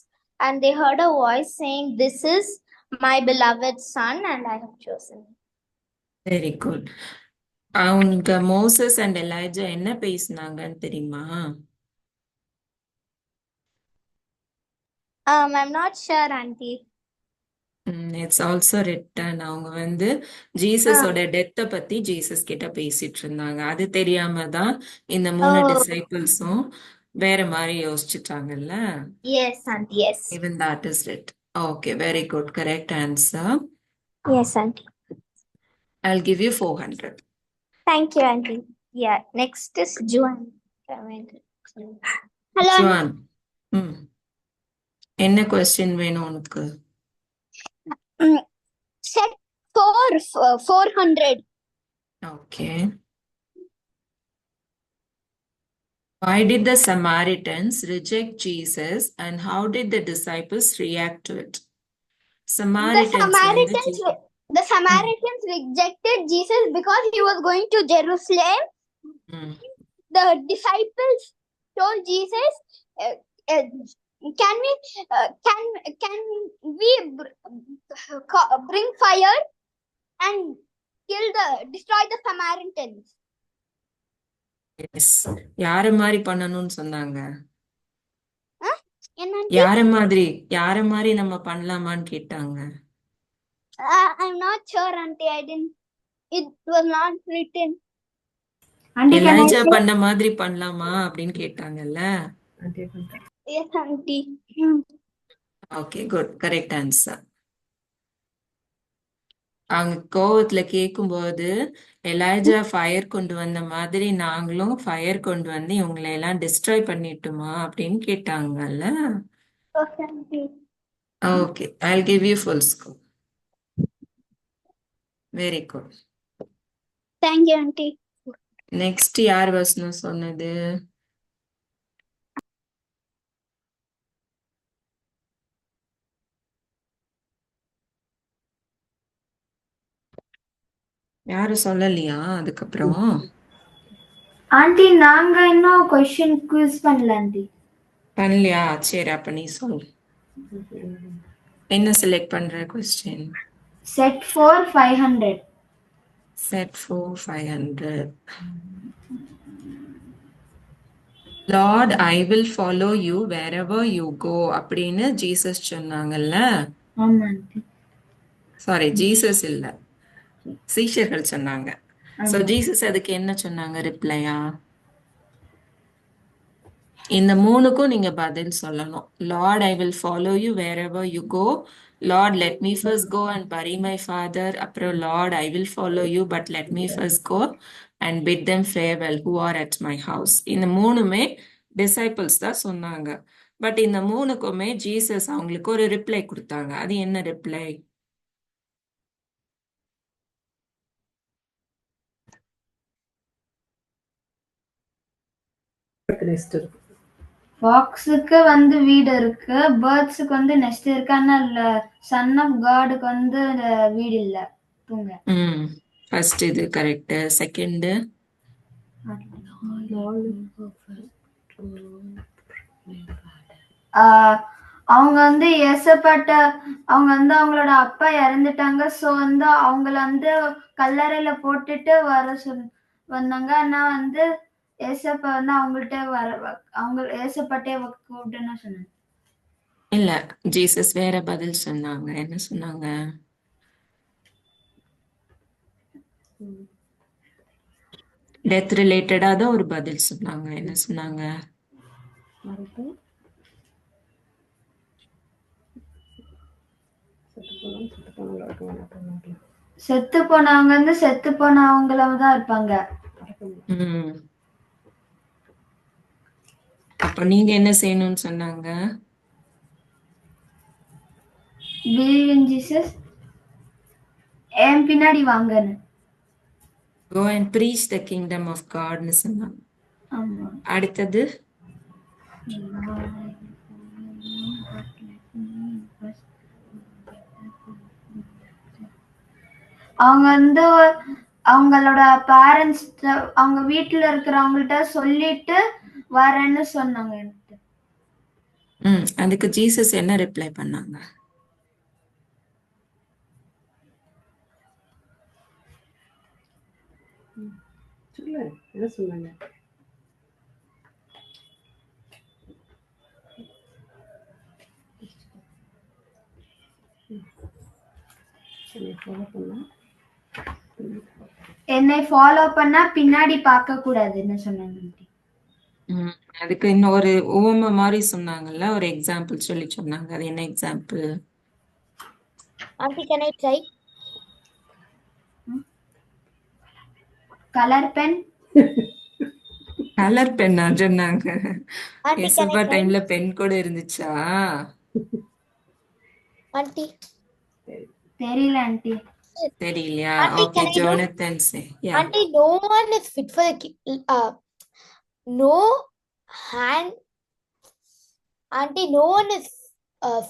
and they heard a voice saying, "This is my beloved son, and I have chosen him." Very good. அவங்க Moses and Elijah என்ன பேசினாங்கன்னு தெரியுமா? I'm not sure, auntie. It's also return. அவங்க வந்து ஜீசஸோட டெத்தை பத்தி Jesus கிட்ட பேசிட்டு இருந்தாங்க. அது தெரியாம தான் இந்த 3 டிசைபிள்ஸும் வேற மாதிரி யோசிச்சுட்டாங்கல்ல. Yes, auntie. Yes. Even that is it. Okay, very good. Correct answer. Yes, auntie. I'll give you 400. Thank you, auntie. Yeah. Next is Juan. Hello. Juan. என்ன கொஸ்டின் வேணும் உனக்கு? Set 400. Okay. Why did the Samaritans reject Jesus and how did the disciples react to it? Samaritans வந்து The Samaritans rejected Jesus because he was going to Jerusalem. ம், The disciples told Jesus, uh, uh, "Can we bring fire and destroy the Samaritans?" yes. யார மாதிரி பண்ணணும்னு சொன்னாங்க? என்னன்னு யார மாதிரி நம்ம பண்ணலாமான்னு கேட்டாங்க. I'm not sure, auntie. It was not written. Auntie, can I Elijah say? பண்ண மாதிரி பண்ணலாமா அப்படின்னு கேட்டாங்கல்ல. Yes, auntie. Okay, good, correct answer. அவங்க கோவத்துல கேட்கும்போது எலைஜா ஃபயர் கொண்டு வந்த மாதிரி நாங்களும் ஃபயர் கொண்டு வந்து இவங்களை எல்லாம் டிஸ்ட்ராய் பண்ணிட்டுமா அப்படின்னு கேட்டாங்கல்ல. Okay, auntie. Okay, I'll give you full score. Very good. Thank you, auntie. Next யார் வசனம் சொன்னது? யாரும் சொல்லலையா அதுக்கப்புறம்? ஆண்டி நாங்க இன்னும் கொஸ்டின் குவிஸ் பண்ணல ஆண்டி. பண்ணலையா? சரி, அப்ப நீ சொல்லு. என்ன செலக்ட் பண்ற question? Set four 500. Set four 500. Lord I will follow you wherever you go அப்படின்னு ஜீசஸ் சொன்னாங்கல்ல. ஆமா ஆண்டி. சாரி, ஜீசஸ் இல்ல, சீஷர்கள் சொன்னாங்க. சோ ஜீசஸ் அதுக்கு என்ன சொன்னாங்க ரிப்ளையா? இந்த மூணுக்கும் நீங்க பதில் சொல்லணும். Lord I will follow you wherever you go, Lord let me first go and bury my father, அப்புறம் Lord I will follow you but let me first go and bid them farewell who are at my house. இந்த மூணுமே disciples தான் சொன்னாங்க. But இந்த மூணுக்குமே Jesus அவங்களுக்கு ஒரு reply கொடுத்தாங்க. அது என்ன ரிப்ளை? ஃபாக்ஸுக்கு வந்து வீடு இருக்கு, பேர்ட்ஸுக்கு வந்து நெஸ்ட் இருக்கு, ஆனா சன் ஆஃப் காடுக்கு வந்து வீடு இல்ல, தூங்க. ஃபர்ஸ்ட் இது கரெக்ட். செகண்ட் அவங்க வந்து அவங்க வந்து அவங்களோட அப்பா இறந்துட்டாங்க. சோ வந்து அவங்கள வந்து கல்லறையில போட்டுட்டு வந்தாங்க. ஆனா வந்து ஏசப்பா வந்து அவங்கள்ட்ட அவங்க ஏசப்பாட்டே கூப்பிட்டுன்னு சொன்னாங்க. இல்ல, ஜீசஸ் வேற பதில் சொன்னாங்க. என்ன சொன்னாங்க? டெத் ரிலேட்டடா தான் ஒரு பதில் சொன்னாங்க. என்ன சொன்னாங்க? செத்து போனவங்க வந்து செத்து போனவங்களதான் இருப்பாங்க. அப்ப நீங்க என்ன செய்யணும்னு சொன்னாங்க? Believe in Jesus. என் பின்னாடி வாங்கன்னு. Go and preach the kingdom of God னு சொன்னாங்க. அடுத்தது அவங்க வந்து அவங்களோட பேரண்ட்ஸ் அவங்க வீட்டுல இருக்கிறவங்கள்ட்ட சொல்லிட்டு வரேன்னு சொன்னாங்க. அதுக்கு ஜீசஸ் என்ன ரிப்ளை பண்ணாங்க? என்ன சொன்னாங்க? என்னை ஃபாலோ பண்ணா பின்னாடி பார்க்க கூடாதுன்னு சொன்னாங்க. அதுக்கு இன்னொரு உவமை மாதிரி சொன்னாங்கல்ல, ஒரு எக்ஸாம்பிள் சொல்லி சொன்னாங்க. அது என்ன example? Auntie can I try? Colour pen. Colour பென்னா சொன்னாங்க? ஏசப்பா டைம்ல பென் கூட இருந்துச்சா? ஆண்டி தெரியல ஆண்டி. தெரியலையா? Okay, Jonathan say. Aunty no one is fit for the no hand. Auntie, no one is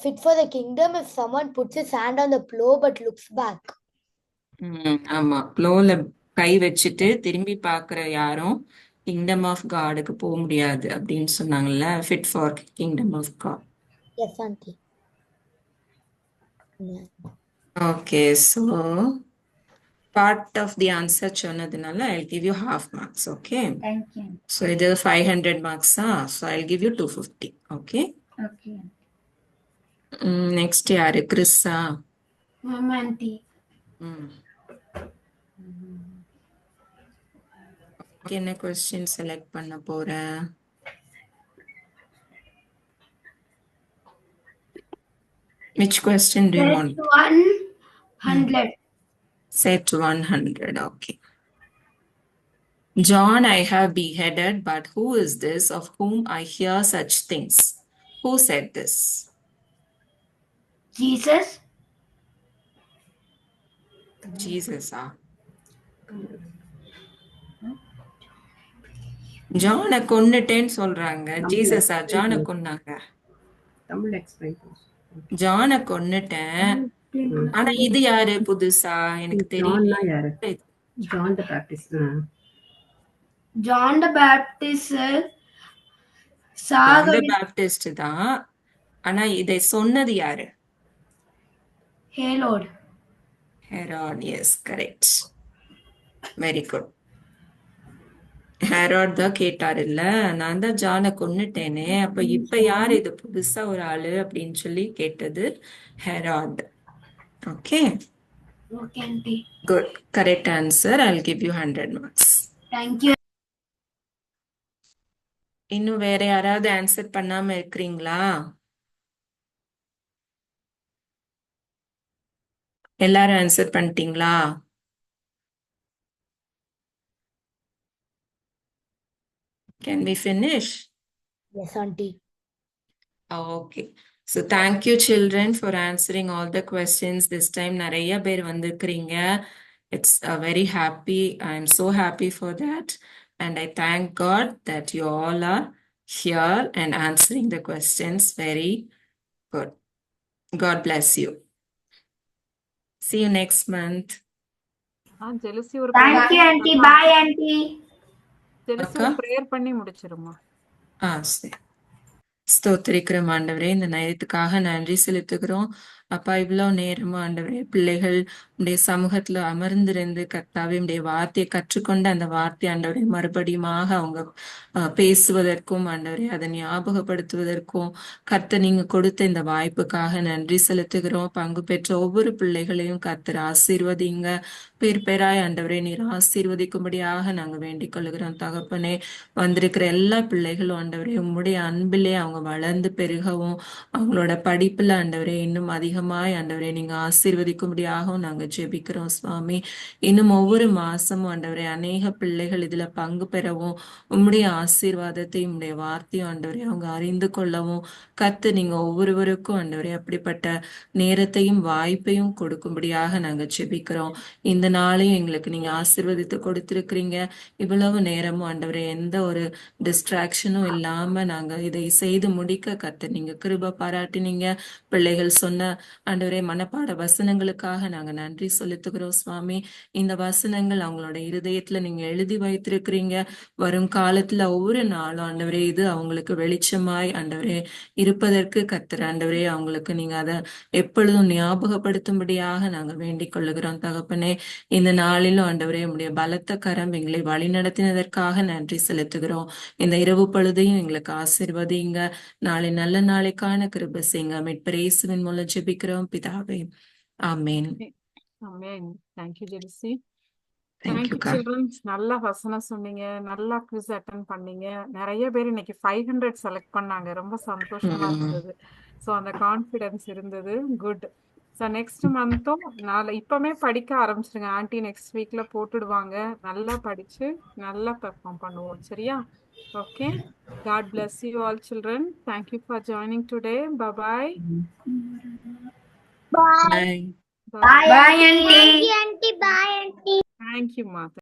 fit for the kingdom if someone puts his hand on the plow but looks back. ஆமா, ப்ளோல கை வச்சுட்டு திரும்பி பார்க்குற யாரும் kingdom of காடுக்கு போக முடியாது அப்படின்னு சொன்னாங்கல்ல. Fit for kingdom of God. Yes, auntie. Okay, so part of the answer சொன்னதுனால I'll give you half marks. Okay, Thank you. so இது 500 marks. So I'll give you 250. Okay. Okay. Next யாரு? கிறிஸா? Mama auntie. என்ன question select பண்ண போற? Which question do you want? 100. Set 100. Okay. John I have beheaded, but who is this of whom I hear such things? Who said this? Jesus. Jesus. ஜானை கொன்னுட்டேன்னு சொல்றாங்க. ஜீசஸா ஜானை கொன்னாங்க? Tamil explain. ஜானை கொன்னுட்டேன். ஆனா இது யாரு புதுசா? எனக்கு தெரியல. யாரு? John the Baptist. John the Baptist. John the Baptist தான். ஆனா இதை சொன்னது யாரு? Herod. Herod. Yes, correct. Very good. Herod தான் கேட்டாரு இல்ல, நான் தான் ஜானை கொன்னுட்டேனே, அப்ப இப்ப யார் இது புதுசா ஒரு ஆளு அப்படின்னு சொல்லி கேட்டது Herod. Okay, Okay, auntie. Good, correct answer. I'll give you 100 marks. Thank you. இன்னும் வேற யாராவது ஆன்சர் பண்ணாம இருக்கிறீங்களா? எல்லாரும் ஆன்சர் பண்ணிட்டீங்களா? Can we finish? Yes, auntie. Okay. So thank you children for answering all the questions. This time நிறைய பேர் வந்திருக்கிறீங்க. It's very happy. I'm so happy for that. And I thank God that you all are here and answering the questions. Very good. God bless you. See you next month. ஜெலுசி ஒரு Thank you, auntie. Bye, auntie. ஜெலுசி ஒரு prayer பண்ணி முடிச்சிருமா? சரி. ஸ்தோத்திரிக்கிறோம் ஆண்டவரே, இந்த நேரத்துக்காக நன்றி செலுத்துகிறோம். அப்பா, இவ்வளவு நேரமும் ஆண்டவரே பிள்ளைகள் உடைய சமூகத்துல அமர்ந்திருந்து கர்த்தாவே உடைய வார்த்தையை கற்றுக்கொண்டு அந்த வார்த்தை ஆண்டவரே மறுபடியுமாக அவங்க பேசுவதற்கும் ஆண்டவரே அதை ஞாபகப்படுத்துவதற்கும் கர்த்தர் நீங்க கொடுத்த இந்த வாய்ப்புக்காக நன்றி செலுத்துகிறோம். பங்கு பெற்ற ஒவ்வொரு பிள்ளைகளையும் கர்த்தர் ஆசீர்வதிங்க. பேர் பேராய் ஆண்டவரே நீர் ஆசீர்வதிக்கும்படியாக நாங்க வேண்டிக் கொள்கிறோம். தகப்பனே, வந்திருக்கிற எல்லா பிள்ளைகளும் ஆண்டவரே உம்முடைய அன்பிலே அவங்க வளர்ந்து பெருகவும் அவங்களோட படிப்புல ஆண்டவரே இன்னும் அதிகமாய் ஆண்டவரே நீங்க ஆசீர்வதிக்கும்படியாகவும் நாங்க ஜெபிக்கிறோம் சுவாமி. இன்னும் ஒவ்வொரு மாசமும் ஆண்டவரே அநேக பிள்ளைகள் இதுல பங்கு பெறவும் உம்முடைய ஆசீர்வாதத்தையும் உம்முடைய வார்த்தையும் ஆண்டவரே அவங்க அறிந்து கொள்ளவும் கர்த்தர் நீங்க ஒவ்வொருவருக்கும் ஆண்டவரே அப்படிப்பட்ட நேரத்தையும் வாய்ப்பையும் கொடுக்கும்படியாக நாங்க ஜெபிக்கிறோம். இந்த நாளையும் எங்களுக்கு நீங்க ஆசீர்வதித்து கொடுத்திருக்கிறீங்க. இவ்வளவு நேரமும் ஆண்டவரே எந்த ஒரு டிஸ்ட்ராக்ஷனும் இல்லாம நாங்க இதை செய்து முடிக்க கர்த்தர் நீங்க கிருபை பாராட்டினீங்க. பிள்ளைகள் சொன்ன ஆண்டவரே மனப்பாட வசனங்களுக்காக நாங்க நன்றி செலுத்துகிறோம் சுவாமி. இந்த வசனங்கள் அவங்களோட இருதயத்துல நீங்க எழுதி வைத்திருக்கிறீங்க. வரும் காலத்துல ஒவ்வொரு நாளும் ஆண்டவரே இது அவங்களுக்கு வெளிச்சமாய் ஆண்டவரே இருப்பதற்கு கர்த்தர் ஆண்டவரே அவங்களுக்கு நீங்க அதை எப்பொழுதும் ஞாபகப்படுத்தும்படியாக நாங்க வேண்டிக் கொள்ளுகிறோம். தகப்பனே, இந்த நாளிலும் ஆண்டவரே உம்முடைய பலத்த கரம் எங்களை வழி நடத்தினதற்காக நன்றி செலுத்துகிறோம். இந்த இரவு பொழுதையும் எங்களுக்கு ஆசீர்வதிங்க. நாளை நல்ல நாளைக்கான கிருபை செய்யுங்க. மீட்பர் இயேசுவின் மூலம் ஜெபிக்கிறோம் பிதாவே, ஆமென். ஆமென். Thank you ஜெலுசி. Thank Thank you, you God. children. நல்லா வசனம் சொன்னீங்க, நல்லா குவிஸ் அட்டன் பண்ணீங்க. நிறைய பேர் இன்னைக்கு 500 செலக்ட் பண்ணாங்க. ரொம்ப சந்தோஷமா இருந்தது. ஸோ அந்த கான்ஃபிடன்ஸ் இருந்தது. குட். ஸோ நெக்ஸ்ட் மந்த்தும் இப்பவுமே படிக்க ஆரம்பிச்சிருங்க. ஆன்டி நெக்ஸ்ட் வீக்ல போட்டுடுவாங்க. நல்லா படிச்சு நல்லா பெர்ஃபார்ம் பண்ணுவோம். சரியா? Okay. God bless you all children. Thank you for joining today. Bye bye. Bye. Bye. Bye, auntie. Thank you, auntie. Bye, auntie. Thank you, Ma.